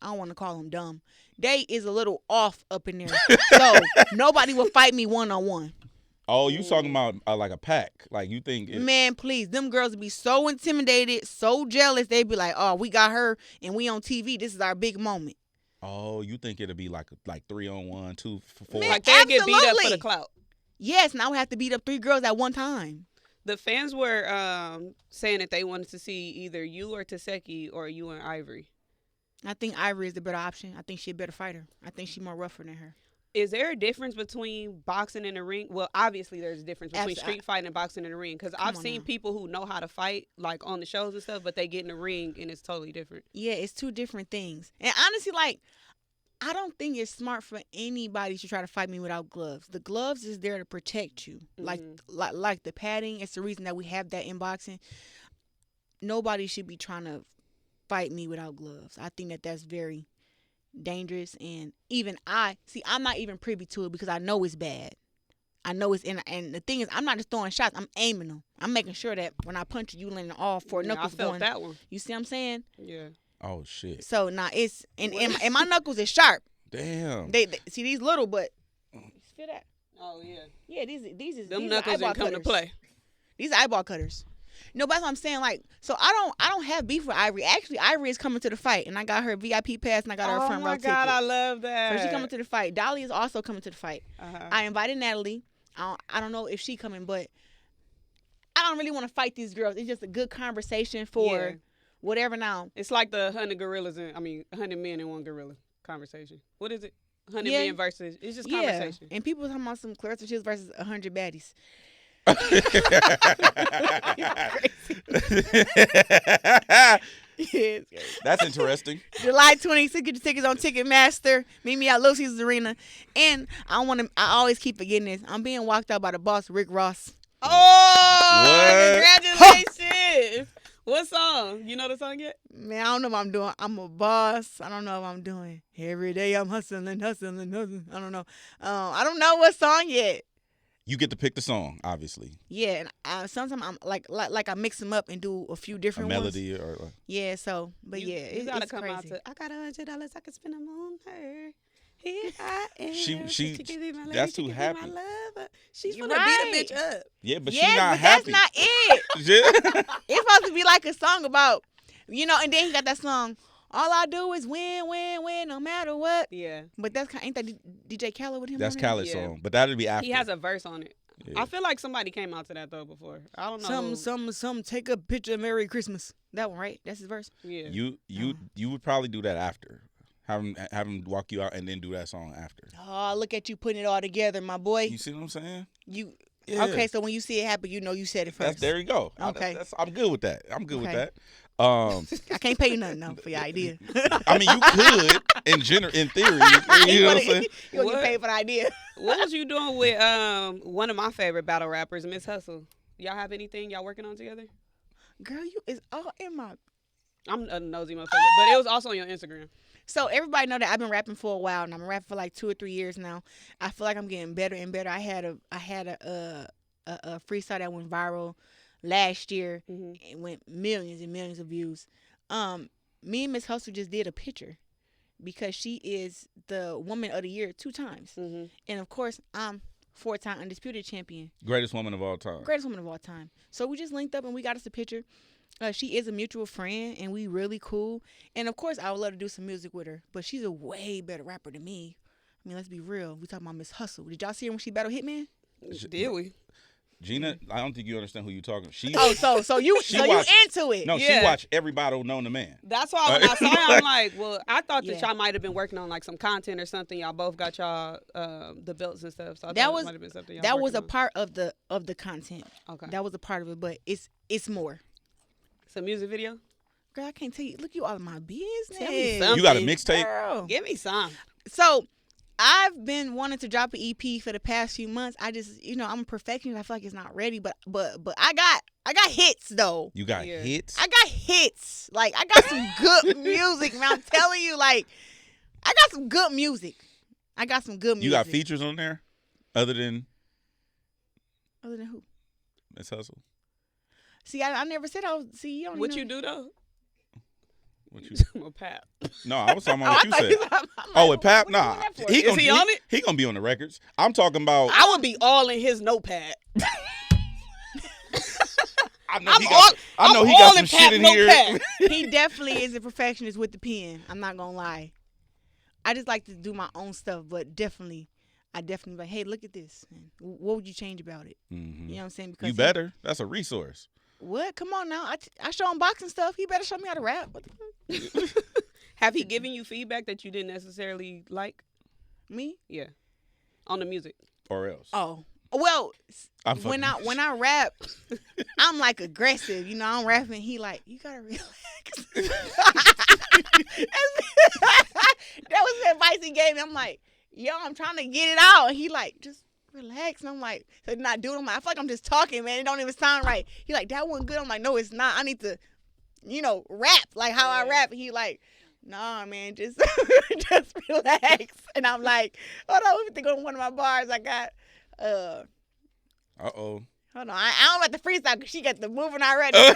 I don't want to call them dumb. They is a little off up in there. So nobody will fight me one-on-one. Oh, you talking about like a pack? Like you think? Man, please, them girls would be so intimidated, so jealous. They'd be like, "Oh, we got her, and we on TV. This is our big moment." Oh, you think it'll be like 3-on-1, 2-for-4? Man, like they get beat up for absolutely. the clout. Yes, and I would have to beat up 3 girls at one time. The fans were saying that they wanted to see either you or Taseki or you and Ivory. I think Ivory is the better option. I think she's a better fighter. I think she's more rougher than her. Is there a difference between boxing in the ring? Well, obviously there's a difference between street fighting and boxing in the ring. Because I've seen people who know how to fight, like on the shows and stuff, but they get in the ring and it's totally different. Yeah, it's 2 different things. And honestly, like, I don't think it's smart for anybody to try to fight me without gloves. The gloves is there to protect you. Like the padding, it's the reason that we have that in boxing. Nobody should be trying to fight me without gloves. I think that that's very dangerous, and even I'm not even privy to it because I know it's bad. I know it's in, and the thing is, I'm not just throwing shots. I'm aiming them. I'm making sure that when I punch you, landing all 4 knuckles. I felt that one. You see what I'm saying? Yeah. Oh shit. So it's and my knuckles is sharp. Damn. They see these little, but you feel that? Oh yeah. Yeah, these is them these knuckles didn't come to play. These are eyeball cutters. No, but that's what I'm saying. Like, so I don't have beef with Ivory. Actually, Ivory is coming to the fight, and I got her VIP pass, and I got her a front row ticket. Oh my God, I love that. So she's coming to the fight. Dolly is also coming to the fight. Uh-huh. I invited Natalie. I don't know if she coming, but I don't really want to fight these girls. It's just a good conversation for whatever. Now it's like the 100 men in one gorilla conversation. What is it? 100 million versus. It's just conversation. And people talking about some Claressa Shields versus 100 baddies. Yeah, that's interesting. July 26th, get your tickets on Ticketmaster. Meet me at Little Caesars Arena. And I always keep forgetting this. I'm being walked out by the boss, Rick Ross. Oh, congratulations. What song? You know the song yet? Man, I don't know what I'm doing. I'm a boss. I don't know what I'm doing. Every day I'm hustling. I don't know. I don't know what song yet. You get to pick the song, obviously. Yeah, and sometimes I'm like I mix them up and do a few different melody ones. or yeah. So, but you gotta it's come crazy. out to. I got $100 I can spend them on her. Here I am. She can be my lady, that's she too can happy. Be my lover. She's gonna Right. beat a bitch up. Yeah, but Yes, she's not but happy. that's not it. It's supposed to be like a song about, and then he got that song. All I do is win, win, win, no matter what. Yeah. But that's ain't that DJ Khaled with him? That's on there? Khaled's song, but that'll be after. He has a verse on it. Yeah. I feel like somebody came out to that though before. I don't know. Some take a picture of Merry Christmas. That one, right? That's his verse. Yeah. You would probably do that after. Have him walk you out and then do that song after. Oh, look at you putting it all together, my boy. You see what I'm saying? Yeah. Okay, so when you see it happen, you said it first. There you go. Okay. I'm good with that. I'm good with Okay. that. I can't pay you nothing though for your idea. I mean, you could in theory. You know what I'm saying? You want to What? get paid for the idea. What was you doing with one of my favorite battle rappers, Miss Hustle? Y'all have anything y'all working on together? Girl, you is all in my. I'm a nosy motherfucker, but it was also on your Instagram. So everybody know that I've been rapping for a while, and I'm rapping for like 2 or 3 years now. I feel like I'm getting better and better. I had a freestyle that went viral last year. Mm-hmm. It went millions and millions of views. Me and Miss Hustle just did a picture because she is the Woman of the Year 2 times, and of course I'm 4-time undisputed champion, Greatest woman of all time. greatest woman of all time. So we just linked up and we got us a picture. She is a mutual friend, and we really cool. And of course, I would love to do some music with her, but she's a way better rapper than me. I mean, let's be real. We talking about Miss Hustle. Did y'all see her when she battled Hitman? Did we? Gina, I don't think you understand who you're talking. She So you watched- into it? no, Yeah. she watched every battle known to man. That's why when I saw her, I'm like, well, I thought that Yeah. y'all might have been working on like some content or something. Y'all both got y'all the belts and stuff. So I That thought was- it might have been something y'all That was a working part of the content. on. Okay. That was a part of it, but it's more. It's a music video. Girl, I can't tell you. Look, you all in my business. Tell me something. You got a mixtape? Girl. Give me some. So I've been wanting to drop an EP for the past few months. I just, I'm a perfectionist. I feel like it's not ready, but I got hits though. You got Yeah. hits? I got hits. Like I got some good music, man. I'm telling you, like I got some good music. I got some good music. You got features on there other than Other than who? Miss Hustle? See, I never said I was. See, you don't What even you know. do though? What you? I'm a pap. No, I was talking about Oh, what I you thought said. you was- I'm like, Oh, with Pap? what you Nah. doing that for? He Is gonna he on it? He gonna be on the records. I'm talking about. I would be all in his notepad. I know I'm he got. I know I'm he got all some in shit Pap in here. notepad. He definitely is a perfectionist with the pen. I'm not gonna lie. I just like to do my own stuff, but I definitely like, hey, look at this. And what would you change about it? Mhm. You know what I'm saying? Because You better. That's a resource. What? Come on now. I show him boxing stuff. He better show me how to rap. What the fuck? Have he given you feedback that you didn't necessarily like? Me? Yeah. On the music. Or else. Oh. Well, I'm when fucking- I rap, I'm like aggressive. I'm rapping. He like, you gotta relax. That was the advice he gave me. I'm like, yo, I'm trying to get it out. And he like, just relax. And I'm like, so not doing. I feel like I'm just talking, man. It don't even sound right. He like, that wasn't good. I'm like, no, it's not. I need to, rap like how I rap. And he like, nah, man, just just relax. And I'm like, hold on, let me think of one of my bars I got. Uh-oh. Hold on, I don't got the freestyle because she got the moving already. Let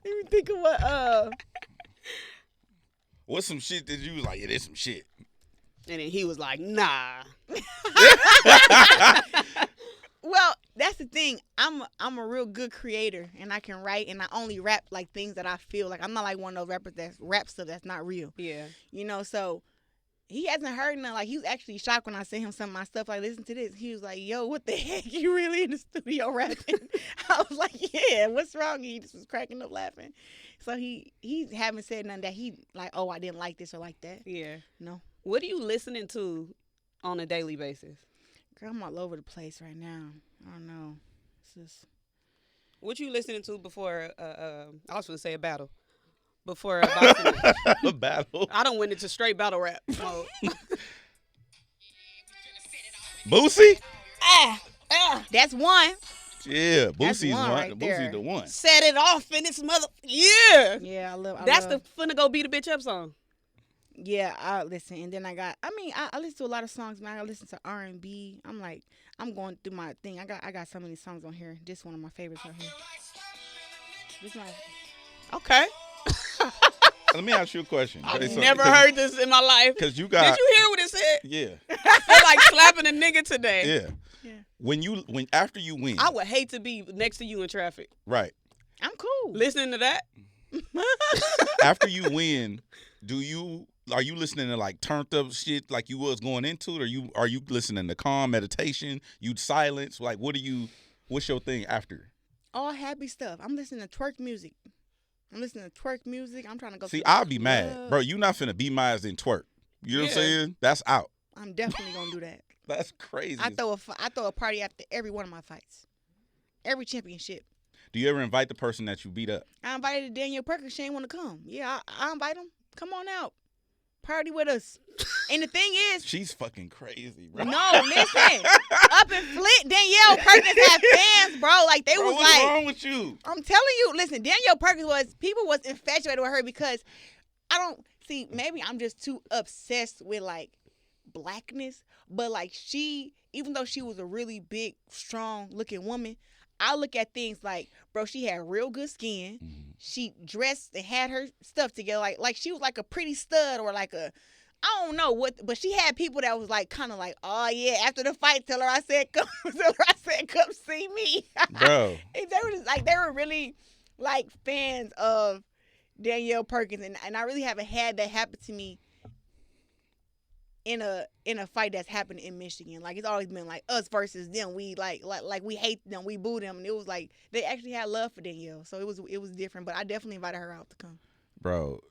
me think of what. What's some shit that you was like, yeah, there's some shit. And then he was like, nah. Well, that's the thing. I'm a real good creator, and I can write, and I only rap like things that I feel like. I'm not like one of those rappers that rap stuff that's not real. Yeah. So he hasn't heard none. Like, he was actually shocked when I sent him some of my stuff. Like, listen to this. He was like, yo, what the heck? You really in the studio rapping? I was like, yeah, what's wrong? He just was cracking up laughing. So he haven't said nothing that he like, oh, I didn't like this or like that. Yeah. No. What are you listening to on a daily basis? Girl, I'm all over the place right now. I don't know. It's just... What you listening to before? I was going to say a battle. Before a boxing match. A battle. I don't went into straight battle rap mode. Boosie? That's one. Yeah, Boosie's one one. right there. Boosie's the one. Set it off in this mother. Yeah. Yeah, I love. That's the finna go beat a bitch up song. Yeah, I listen, and then I listen to a lot of songs, man. I listen to R&B. I'm going through my thing. I got so many songs on here. This one of my favorites right here. This one. Okay. Let me ask you a question. I've never heard this in my life. Because you got. Did you hear what it said? Yeah. I feel like slapping a nigga today. Yeah. When after you win. I would hate to be next to you in traffic. Right. I'm cool. Listening to that. After you win, are you listening to like turned up shit like you was going into it, or are you listening to calm meditation? You silence? Like what's your thing after? All happy stuff. I'm listening to twerk music. I'm trying to go. See, I'll be mad, bro. You not finna be my ass in twerk. You know what I'm saying? That's out. I'm definitely gonna do that. That's crazy. I throw a party after every one of my fights, every championship. Do you ever invite the person that you beat up? I invited Danielle Perkins. She ain't want to come. Yeah, I invite him. Come on out. Party with us. And the thing is, she's fucking crazy, bro. No, listen. Up in Flint, Danielle Perkins had fans, bro. Like they was what's like, wrong with you? I'm telling you, listen, Danielle Perkins people was infatuated with her because maybe I'm just too obsessed with like blackness, but like even though she was a really big, strong looking woman, I look at things like, bro, she had real good skin. Mm-hmm. She dressed and had her stuff together. Like she was like a pretty stud or like I don't know what, but she had people that was like kind of like, oh yeah, after the fight, tell her I said come see me. Bro. They were really like fans of Danielle Perkins, and I really haven't had that happen to me in a fight that's happened in Michigan. Like it's always been like us versus them. We like we hate them, we boo them, and it was like they actually had love for Danielle. So it was different. But I definitely invited her out to come. Bro,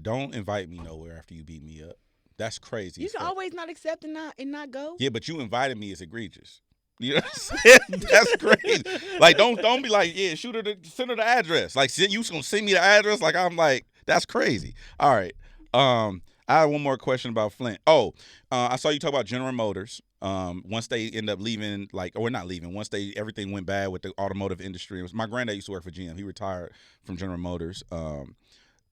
don't invite me nowhere after you beat me up. That's crazy. You can always not accept and not go. Yeah, but you invited me is egregious. You know what I'm saying? That's crazy. Like don't be like, yeah, send her the address. Like you gonna send me the address? Like I'm like, that's crazy. All right. I have one more question about Flint. I saw you talk about General Motors. Once they end up leaving, once everything went bad with the automotive industry. My granddad used to work for GM. He retired from General Motors.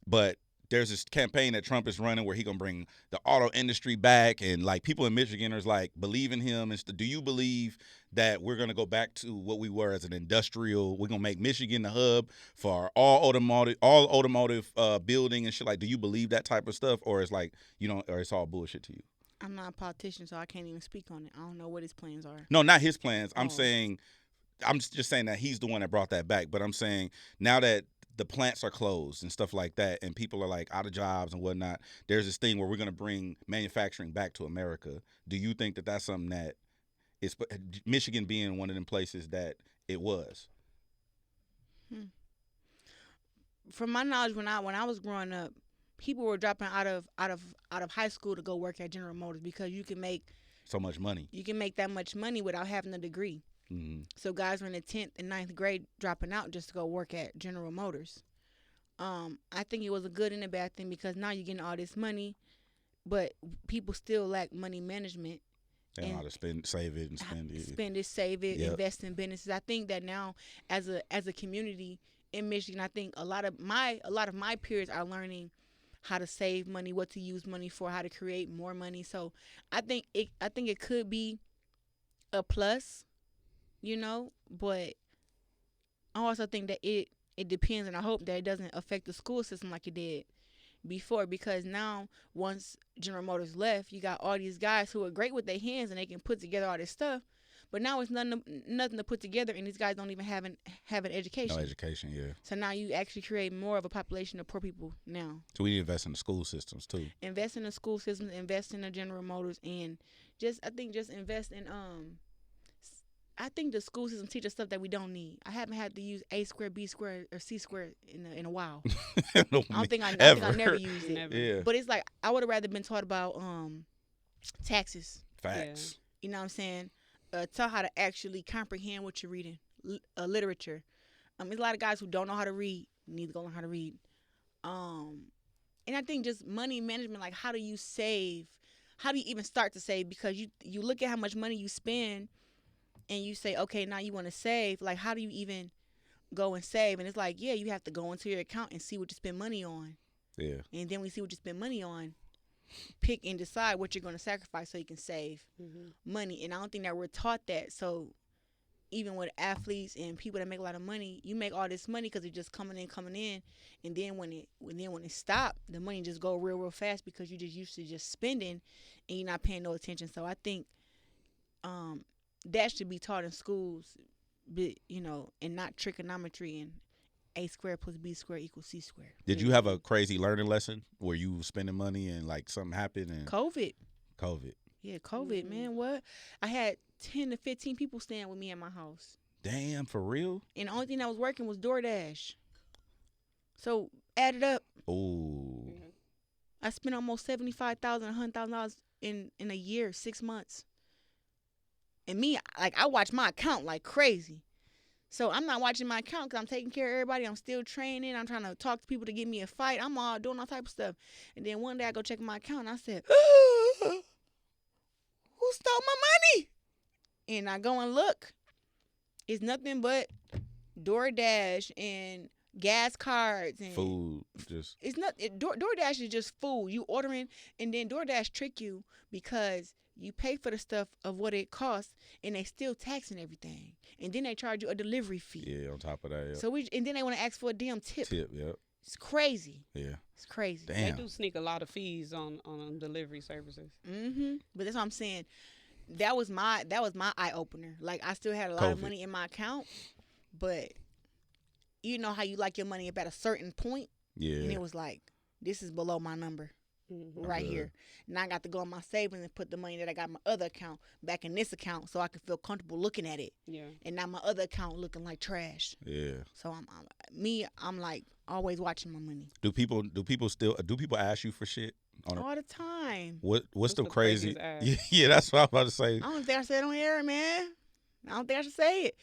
But there's this campaign that Trump is running where he gonna bring the auto industry back, and like people in Michigan are like believe in him. And do you believe that we're gonna go back to what we were as an industrial? We're gonna make Michigan the hub for all automotive building and shit. Like, do you believe that type of stuff, or it's like or it's all bullshit to you? I'm not a politician, so I can't even speak on it. I don't know what his plans are. No, not his plans. I'm just saying that he's the one that brought that back. But I'm saying now that the plants are closed and stuff like that, and people are like out of jobs and whatnot, there's this thing where we're going to bring manufacturing back to America. Do you think that that's something that is Michigan being one of them places that it was? From my knowledge, when I was growing up, people were dropping out of high school to go work at General Motors because you can make so much money. You can make that much money without having a degree. Mm-hmm. So guys were in the 10th and 9th grade dropping out just to go work at General Motors. I think it was a good and a bad thing because now you're getting all this money, but people still lack money management. They know how to save it, and spend it. Spend it, save it, invest in businesses. I think that now as a community in Michigan, I think a lot of my peers are learning how to save money, what to use money for, how to create more money. So I think it could be a plus. But I also think that it depends, and I hope that it doesn't affect the school system like it did before, because now once General Motors left, you got all these guys who are great with their hands and they can put together all this stuff, but now it's nothing to put together, and these guys don't even have an education. No education, yeah. So now you actually create more of a population of poor people now. So we need to invest in the school systems too. Invest in the school systems, invest in the General Motors, and just invest in I think the school system teaches stuff that we don't need. I haven't had to use A squared, B squared, or C squared in a while. I don't think I never used it. Never. Yeah. But it's like I would have rather been taught about taxes. Facts. You know what I'm saying? Taught how to actually comprehend what you're reading. Literature. There's a lot of guys who don't know how to read. Need to go learn how to read. And I think just money management, like how do you save? How do you even start to save? Because you look at how much money you spend and you say, okay, now you want to save. Like, how do you even go and save? And it's like, yeah, you have to go into your account and see what you spend money on. Yeah. And then we see what you spend money on, pick and decide what you're going to sacrifice so you can save money. And I don't think that we're taught that. So even with athletes and people that make a lot of money, you make all this money because it's just coming in. And then when it stops, the money just go real fast because you just used to just spending and you're not paying no attention. So I think that should be taught in schools, but, and not trigonometry and A squared plus B squared equals C squared. Did you have a crazy learning lesson where you were spending money and like something happened? And COVID. Yeah, COVID, man. What? I had 10 to 15 people staying with me at my house. Damn, for real? And the only thing that was working was DoorDash. So add it up. Ooh. I spent almost $75,000, $100,000 in a year, 6 months. And me, like, I watch my account like crazy. So I'm not watching my account because I'm taking care of everybody. I'm still training. I'm trying to talk to people to get me a fight. I'm all doing all type of stuff. And then one day I go check my account and I said, who stole my money? And I go and look. It's nothing but DoorDash and gas cards and food. DoorDash is just food. You ordering, and then DoorDash trick you because you pay for the stuff of what it costs, and they still taxing everything, and then they charge you a delivery fee. Yeah, on top of that. Yeah. So and then they want to ask for a damn tip. Yep. It's crazy. Yeah. It's crazy. Damn. They do sneak a lot of fees on delivery services. But that's what I'm saying. That was my eye opener. Like, I still had a lot of money in my account, but you know how you like your money up at a certain point. Yeah. And it was like, this is below my number. Right here. Now I got to go on my savings and put the money that I got in my other account back in this account so I can feel comfortable looking at it. Yeah. And now my other account looking like trash. Yeah. So I'm like always watching my money. Do people ask you for shit? All the time. What's the crazy? Yeah, that's what I was about to say. I don't think I said it on air, man. I don't think I should say it.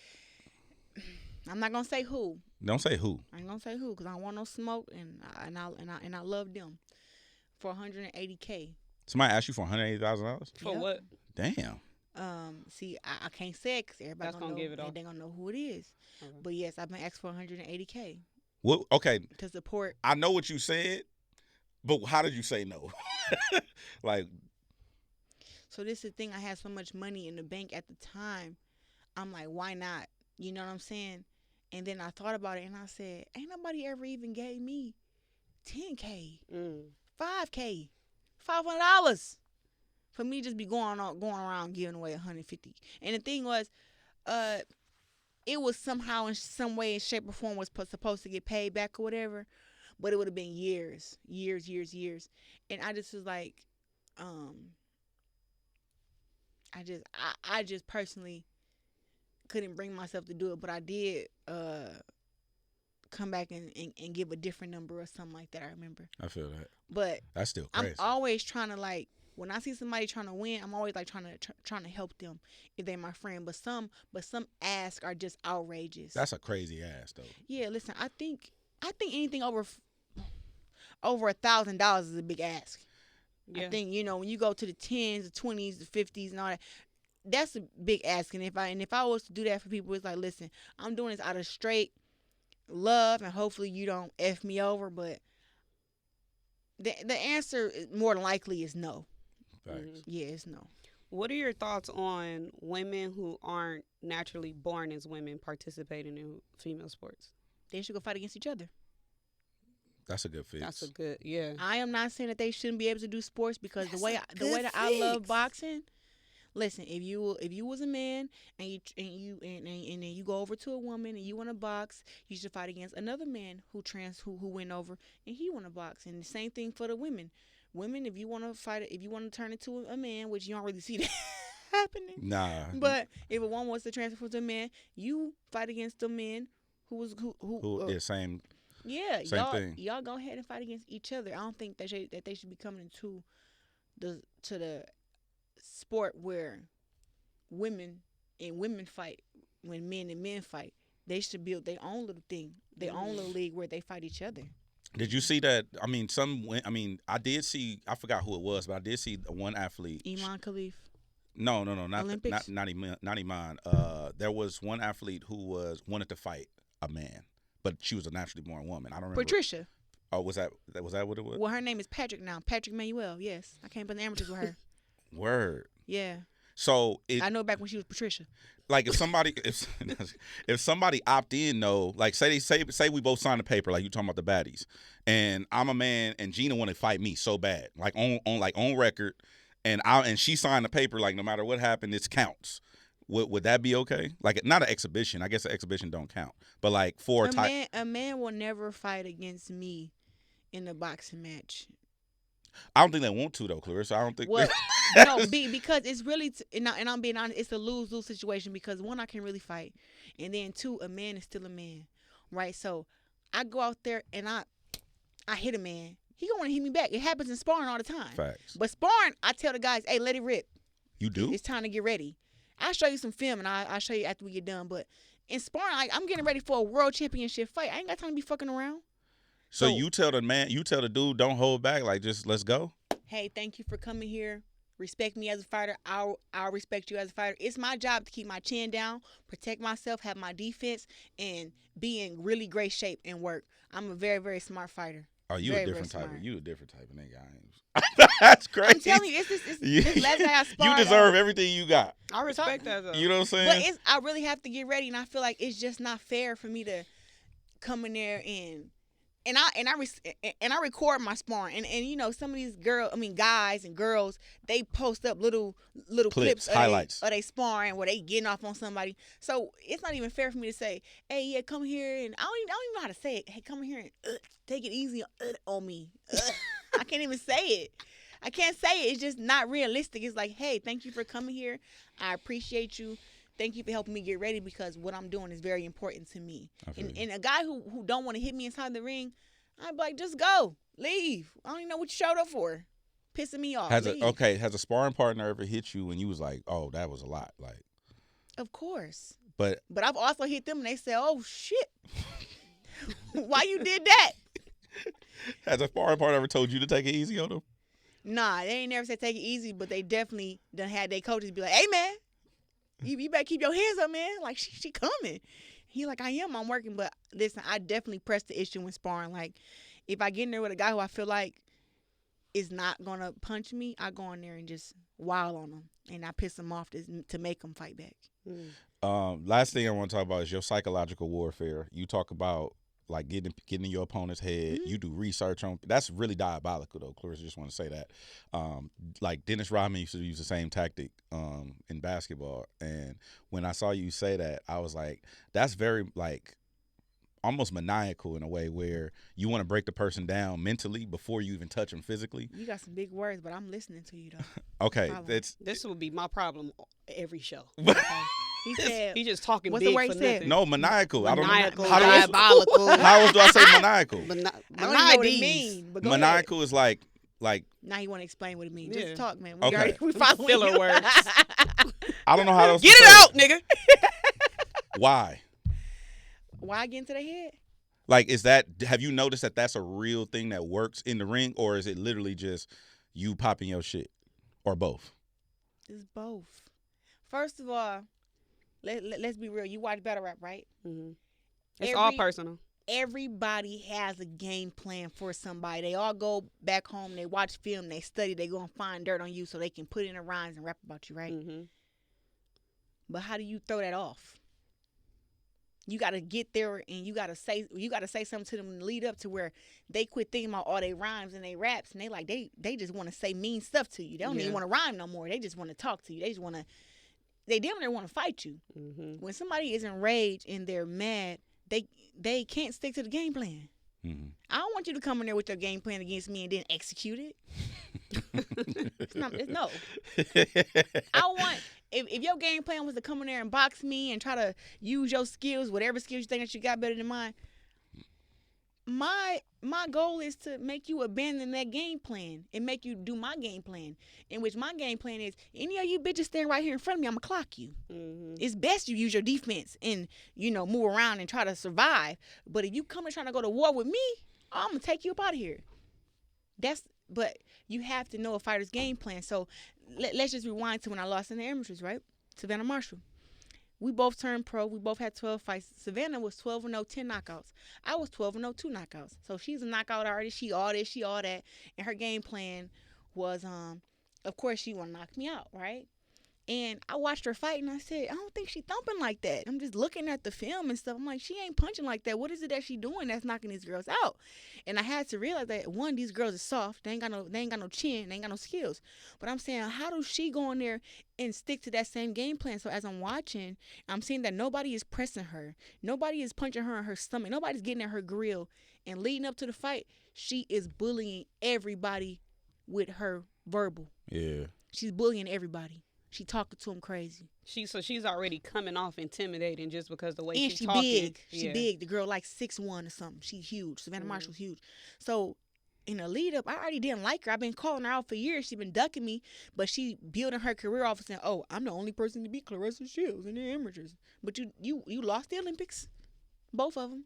I'm not gonna say who. Don't say who. I ain't gonna say who because I don't want no smoke and I love them. For $180K. Somebody asked you for $180,000? For what? Damn. See, I can't say it because everybody's gonna give it off. They're gonna know who it is. Okay. But yes, I've been asked for $180K. Well, okay. To support. I know what you said, but how did you say no? Like. So this is the thing. I had so much money in the bank at the time. I'm like, why not? You know what I'm saying? And then I thought about it and I said, ain't nobody ever even gave me $10K. $5K, $500 for me just be going around giving away $150. And the thing was, it was somehow in some way, shape, or form was supposed to get paid back or whatever, but it would have been years. And I just was like, I just personally couldn't bring myself to do it, but I did come back and give a different number or something like that. I remember. I feel that. But that's still crazy. I'm always trying to, like, when I see somebody trying to win, I'm always like trying to help them if they're my friend. But some asks are just outrageous. That's a crazy ask though. Yeah, listen, I think anything over $1,000 is a big ask. Yeah. I think, when you go to the 10s, the 20s, the 50s, and all that, that's a big ask. And if I was to do that for people, it's like, listen, I'm doing this out of straight love, and hopefully you don't F me over, but the answer more than likely is no. Yeah, it's no. What are your thoughts on women who aren't naturally born as women participating in female sports? They should go fight against each other. That's a good fix. That's a good, yeah. I am not saying that they shouldn't be able to do sports because the way that I love boxing. Listen, if you was a man and you go over to a woman and you want to box, you should fight against another man who went over and he want to box. And the same thing for the women. Women, if you want to fight, if you want to turn into a man, which you don't really see that, happening. Nah. But if a woman wants to transfer to a man, you fight against the men who Same y'all thing. y'all go ahead and fight against each other. I don't think that they should be coming into the sport where women fight when men and men fight. They should build their own little thing, their own little league where they fight each other. Did you see that? I mean, I did see. I forgot who it was, but I did see one athlete. Iman Khalif. No, not Olympics? not Iman. There was one athlete who wanted to fight a man, but she was a naturally born woman. I don't remember. Patricia. Oh, was that what it was? Well, her name is Patrick now. Patrick Manuel. Yes, I came up in the amateurs with her. Word. Yeah. So I know back when she was Patricia. Like if somebody opt in though, like say we both signed a paper, like you talking about the baddies, and I'm a man and Gina want to fight me so bad, like on record, and she signed the paper, like no matter what happened, this counts. Would that be okay? Like not an exhibition. I guess an exhibition don't count, but like a man will never fight against me in a boxing match. I don't think they want to though, Claressa. I don't think. Well, no, because it's really, and I'm being honest, it's a lose-lose situation because one, I can really fight, and then two, a man is still a man, right? So I go out there and I hit a man. He gonna want to hit me back. It happens in sparring all the time. Facts. But sparring, I tell the guys, hey, let it rip. You do? It's time to get ready. I'll show you some film and I'll show you after we get done. But in sparring, I'm getting ready for a world championship fight. I ain't got time to be fucking around. So you tell the dude, don't hold back, like just let's go. Hey, thank you for coming here. Respect me as a fighter. I'll respect you as a fighter. It's my job to keep my chin down, protect myself, have my defense, and be in really great shape and work. I'm a very, very smart fighter. Oh, you very, a different type. smart. You a different type of nigga. That's crazy. I'm telling you, this last guy I sparred. You deserve everything you got. I respect that though. You know what I'm saying? But I really have to get ready, and I feel like it's just not fair for me to come in there and I record my sparring, and you know some of these guys and girls, they post up little clips highlights of they sparring where they getting off on somebody. So it's not even fair for me to say, hey, yeah, come here, and I don't even know how to say it. Hey, come here and take it easy on me. I can't even say it. I can't say it. It's just not realistic. It's like, hey, thank you for coming here. I appreciate you. Thank you for helping me get ready because what I'm doing is very important to me. And a guy who don't want to hit me inside the ring, I'd be like, just go. Leave. I don't even know what you showed up for. Pissing me off. Has a sparring partner ever hit you and you was like, oh, that was a lot? Like, of course. But I've also hit them and they say, oh, shit. Why you did that? Has a sparring partner ever told you to take it easy on them? Nah, they ain't never said take it easy, but they definitely done had their coaches be like, hey, man. You better keep your hands up, man. Like, she coming. He like, I'm working. But listen, I definitely press the issue when sparring. Like, if I get in there with a guy who I feel like is not going to punch me, I go in there and just wild on him. And I piss him off to make him fight back. Last thing I want to talk about is your psychological warfare. You talk about, like, getting in your opponent's head. Mm-hmm. You do research on. That's really diabolical, though, Claressa. Just want to say that. Like, Dennis Rodman used to use the same tactic in basketball. And when I saw you say that, I was like, that's very, like, almost maniacal in a way where you want to break the person down mentally before you even touch them physically. You got some big words, but I'm listening to you, though. Okay. This would be my problem every show. He said, he just talking what's big the word for he said? nothing. No, maniacal. Maniacal, I don't know. diabolical. How else do I say maniacal? I don't even know what it means. But go maniacal ahead. Is like. Now you want to explain what it means. Yeah. Just talk, man. Okay. We following filler you. words. I don't know how else Get to it say out, nigga. Why? Why get into their head? Like, have you noticed that that's a real thing that works in the ring, or is it literally just you popping your shit, or both? It's both. First of all, let's be real. You watch battle rap, right? Mm-hmm. It's all personal. Everybody has a game plan for somebody. They all go back home. They watch film. They study. They go and find dirt on you so they can put in the rhymes and rap about you, right? Mm-hmm. But how do you throw that off? You got to get there and you got to say something to them and lead up to where they quit thinking about all their rhymes and their raps and they just want to say mean stuff to you. They don't even want to rhyme no more. They just want to talk to you. They damn near want to fight you. Mm-hmm. When somebody is enraged and they're mad, they can't stick to the game plan. Mm-hmm. I don't want you to come in there with your game plan against me and then execute it. No. if your game plan was to come in there and box me and try to use your skills, whatever skills you think that you got better than mine, my goal is to make you abandon that game plan and make you do my game plan, in which my game plan is any of you bitches standing right here in front of me, I'm gonna clock you. It's best you use your defense and move around and try to survive. But if you come and trying to go to war with me, I'm gonna take you up out of here. But you have to know a fighter's game plan. So let's just rewind to when I lost in the amateurs, right? Savannah Marshall. We both turned pro. We both had 12 fights. Savannah was 12-0, 10 knockouts. I was 12-0, 2 knockouts. So she's a knockout artist. She all this, she all that. And her game plan was, of course, she want to knock me out, right? And I watched her fight, and I said, I don't think she thumping like that. I'm just looking at the film and stuff. I'm like, she ain't punching like that. What is it that she doing that's knocking these girls out? And I had to realize that, one, these girls are soft. They ain't got no chin. They ain't got no skills. But I'm saying, how does she go in there and stick to that same game plan? So as I'm watching, I'm seeing that nobody is pressing her. Nobody is punching her in her stomach. Nobody's getting at her grill. And leading up to the fight, she is bullying everybody with her verbal. Yeah. She's bullying everybody. She talking to him crazy. She's already coming off intimidating just because the way and she's she talking. big. She big. The girl like 6'1" or something. She's huge. Savannah Marshall's huge. So in the lead up, I already didn't like her. I've been calling her out for years. She's been ducking me, but she building her career off of saying, "Oh, I'm the only person to beat Claressa Shields in the amateurs." But you lost the Olympics, both of them.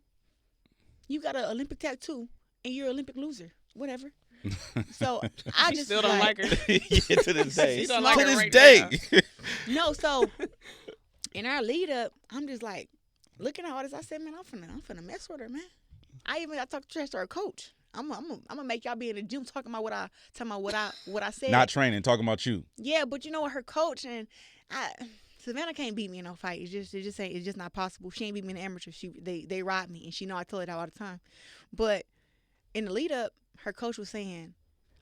You got an Olympic tattoo, and you're an Olympic loser. Whatever. So I just still don't like her. Yeah, to this day. She don't like to her this right day. No, so in our lead up, I'm just like looking at all this. I said, man, I'm finna mess with her, man. I talked trash to her coach. I'm gonna make y'all be in the gym talking about what I said. Not training, talking about you. Yeah, but you know what, her coach and Savannah can't beat me in no fight. It's just not possible. She ain't beat me in the amateurs. They ride me, and she know I tell her that all the time. But in the lead up, her coach was saying,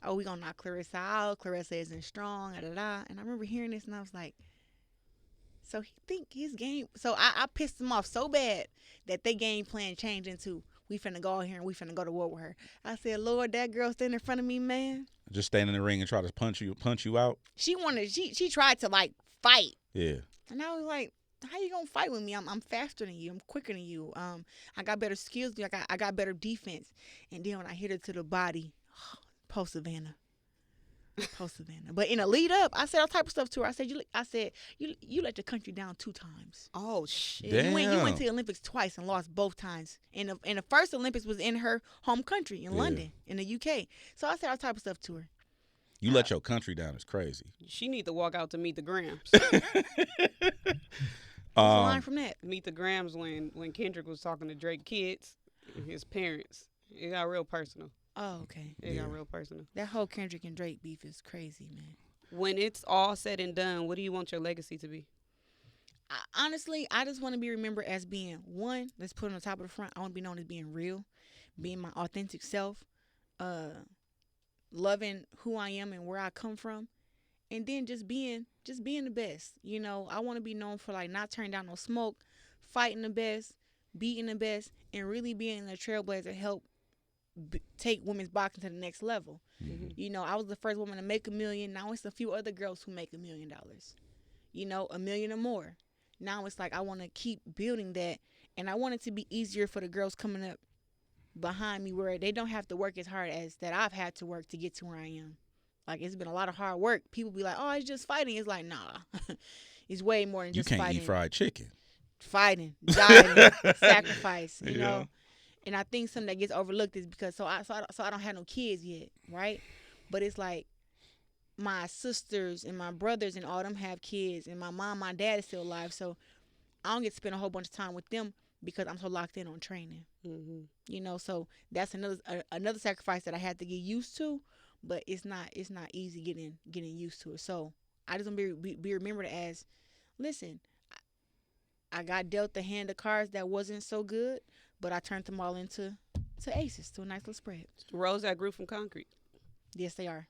"Oh, we gonna knock Claressa out. Claressa isn't strong." And I remember hearing this, and I was like, "So he think his game?" So I pissed him off so bad that their game plan changed into, "We finna go out here and we finna go to war with her." I said, "Lord, that girl standing in front of me, man. Just stand in the ring and try to punch you out. She tried to like fight." Yeah. And I was like, how you gonna fight with me? I'm faster than you. I'm quicker than you. I got better skills. I got better defense. And then when I hit her to the body, post Savannah. But in a lead up, I said all type of stuff to her. I said you let the country down 2 times. Oh shit! Damn. You went to the Olympics twice and lost both times. And the first Olympics was in her home country in London, in the UK. So I said all type of stuff to her. You let your country down is crazy. She need to walk out to Meet the Grams. What's the line from that? Meet the Grams when Kendrick was talking to Drake kids and his parents. It got real personal. Oh, okay. It got real personal. That whole Kendrick and Drake beef is crazy, man. When it's all said and done, what do you want your legacy to be? Honestly, I just want to be remembered as being, one, let's put it on the top of the front. I want to be known as being real, being my authentic self, loving who I am and where I come from, and then just being the best. You know, I want to be known for like not turning down no smoke, fighting the best, beating the best, and really being a trailblazer to help take women's boxing to the next level. Mm-hmm. You know, I was the first woman to make $1 million. Now it's a few other girls who make $1 million. You know, $1 million or more. Now it's like I want to keep building that, and I want it to be easier for the girls coming up behind me, where they don't have to work as hard as that I've had to work to get to where I am. Like, it's been a lot of hard work. People be like, "Oh, it's just fighting." It's like, nah, it's way more than just fighting. You can't eat fried chicken. Fighting, dying, sacrifice, you know. And I think something that gets overlooked is because I don't have no kids yet, right? But it's like my sisters and my brothers and all them have kids, and my mom, my dad is still alive, so I don't get to spend a whole bunch of time with them because I'm so locked in on training. Mm-hmm. You know, so that's another sacrifice that I had to get used to, but it's not easy getting used to it. So I just want to be remembered as, listen, I got dealt the hand of cards that wasn't so good, but I turned them all into aces, to a nice little spread. Rose that grew from concrete. Yes, they are.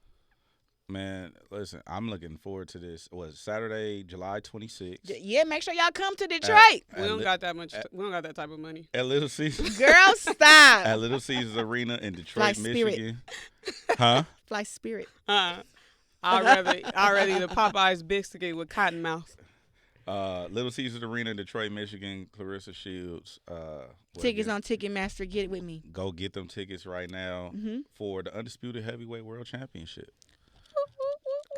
Man, listen, I'm looking forward to this. Saturday, July 26th. Yeah, make sure y'all come to Detroit. We don't got that much. We don't got that type of money. At Little Caesars. Girl, stop. At Little Caesars Arena in Detroit, Fly Spirit. Michigan. Huh? Fly Spirit. I'd rather eat a Popeye's biscuit with Cottonmouth. Little Caesars Arena, Detroit, Michigan. Claressa Shields. Tickets on Ticketmaster. Get it with me. Go get them tickets right now for the Undisputed Heavyweight World Championship.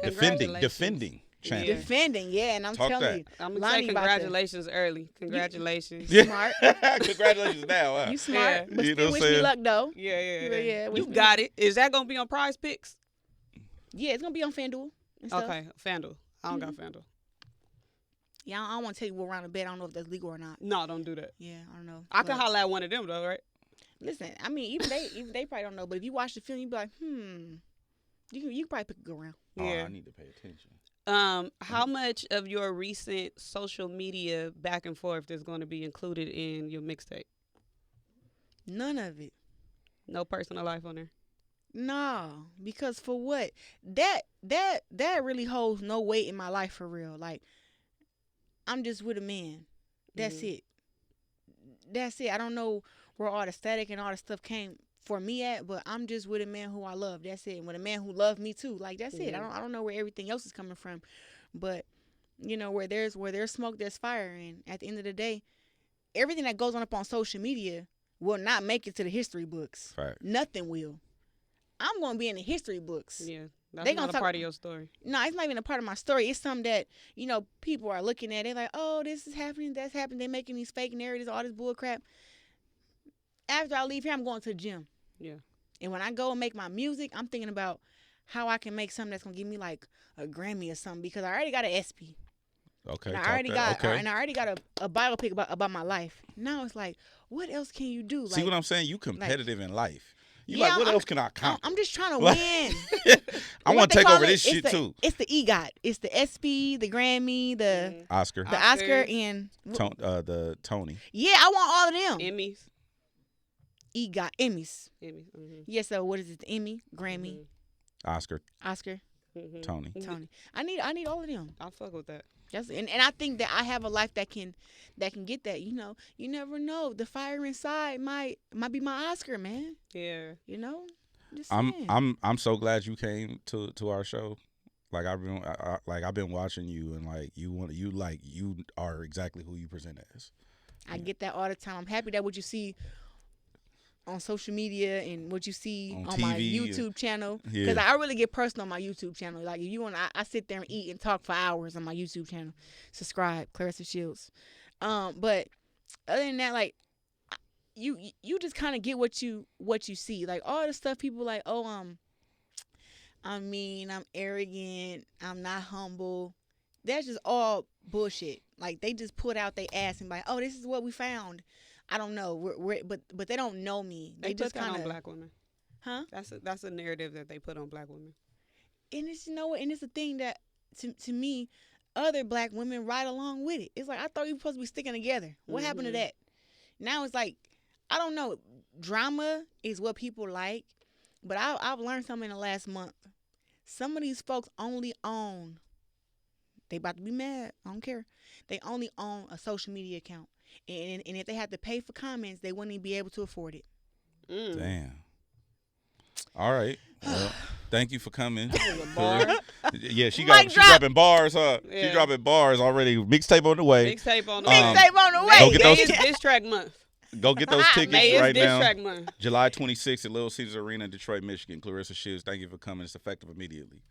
Defending champion. Defending, yeah, and I'm Talk telling that. you, I'm gonna Lonnie say about congratulations early. Congratulations. You smart. Congratulations now. Huh? You smart, but You know still what wish I'm me saying? luck though. Yeah. wish You me got luck. it. Is that gonna be on Prize Picks? Yeah, it's gonna be on FanDuel and stuff. Okay, FanDuel. I don't got FanDuel. Yeah, I don't want to tell you what round of bet. I don't know if that's legal or not. No, don't do that. Yeah, I don't know. I can holler at one of them though, right? Listen, I mean, even they probably don't know. But if you watch the film, you be like, you can probably pick a good round. Yeah. I need to pay attention. How much of your recent social media back and forth is going to be included in your mixtape? None of it. No personal life on there. No, because for what? That really holds no weight in my life for real. Like, I'm just with a man. That's it. That's it. I don't know where all the static and all the stuff came for me at, but I'm just with a man who I love. That's it. And with a man who loved me too. Like, that's it. I don't know where everything else is coming from, but you know, where there's smoke, there's fire. And at the end of the day, everything that goes on up on social media will not make it to the history books. Right. Nothing will. I'm going to be in the history books. Yeah, that's They not gonna a part of your story. No, it's not even a part of my story. It's something that, you know, people are looking at. They're like, oh, this is happening, that's happening. They're making these fake narratives, all this bull crap. After I leave here, I'm going to the gym. Yeah. And when I go and make my music, I'm thinking about how I can make something that's going to give me like a Grammy or something, because I already got an SP. Okay. And I already got a biopic about my life. Now it's like, what else can you do? See like, what I'm saying? You competitive in life. You yeah, what else can I accomplish? I'm just trying to win. I want to take over this shit too. It's the EGOT. It's the SP, the Grammy, the Oscar. the Oscar, and the Tony. yeah, I want all of them. Emmys. EGOT, Emmys. Emmys. Yeah, so what is it? The Emmy, Grammy, Oscar. Tony. I need all of them. I fuck with that. And I think that I have a life that can get that. You know, you never know. The fire inside might be my Oscar, man. Yeah. You know. Just saying. I'm so glad you came to our show. Like I've been watching you, and like you are exactly who you present as. I get that all the time. I'm happy that what you see on social media and what you see on my YouTube channel, because I really get personal on my YouTube channel. Like, if you want, I sit there and eat and talk for hours on my YouTube channel. Subscribe, Claressa Shields. But other than that, like, you just kind of get what you see. Like, all the stuff people like, I'm mean, I'm arrogant, I'm not humble. That's just all bullshit. Like, they just put out their ass and be like, oh, this is what we found. I don't know, but they don't know me. They just put that kind on black women. Huh? That's a narrative that they put on black women. And it's, you know what? And it's a thing that to me, other black women ride along with it. It's like, I thought you were supposed to be sticking together. What happened to that? Now it's like, I don't know. Drama is what people like, but I've learned something in the last month. Some of these folks only own. They about to be mad. I don't care. They only own a social media account. And if they had to pay for comments, they wouldn't even be able to afford it. Damn. All right. Well, thank you for coming. Yeah, she dropping bars, huh? Yeah. She dropping bars already. Mixtape on the way. Mixtape on the way. Go get those diss track month. Go get those tickets right now. Track month. July 26th at Little Caesars Arena, Detroit, Michigan. Claressa Shields, thank you for coming. It's effective immediately.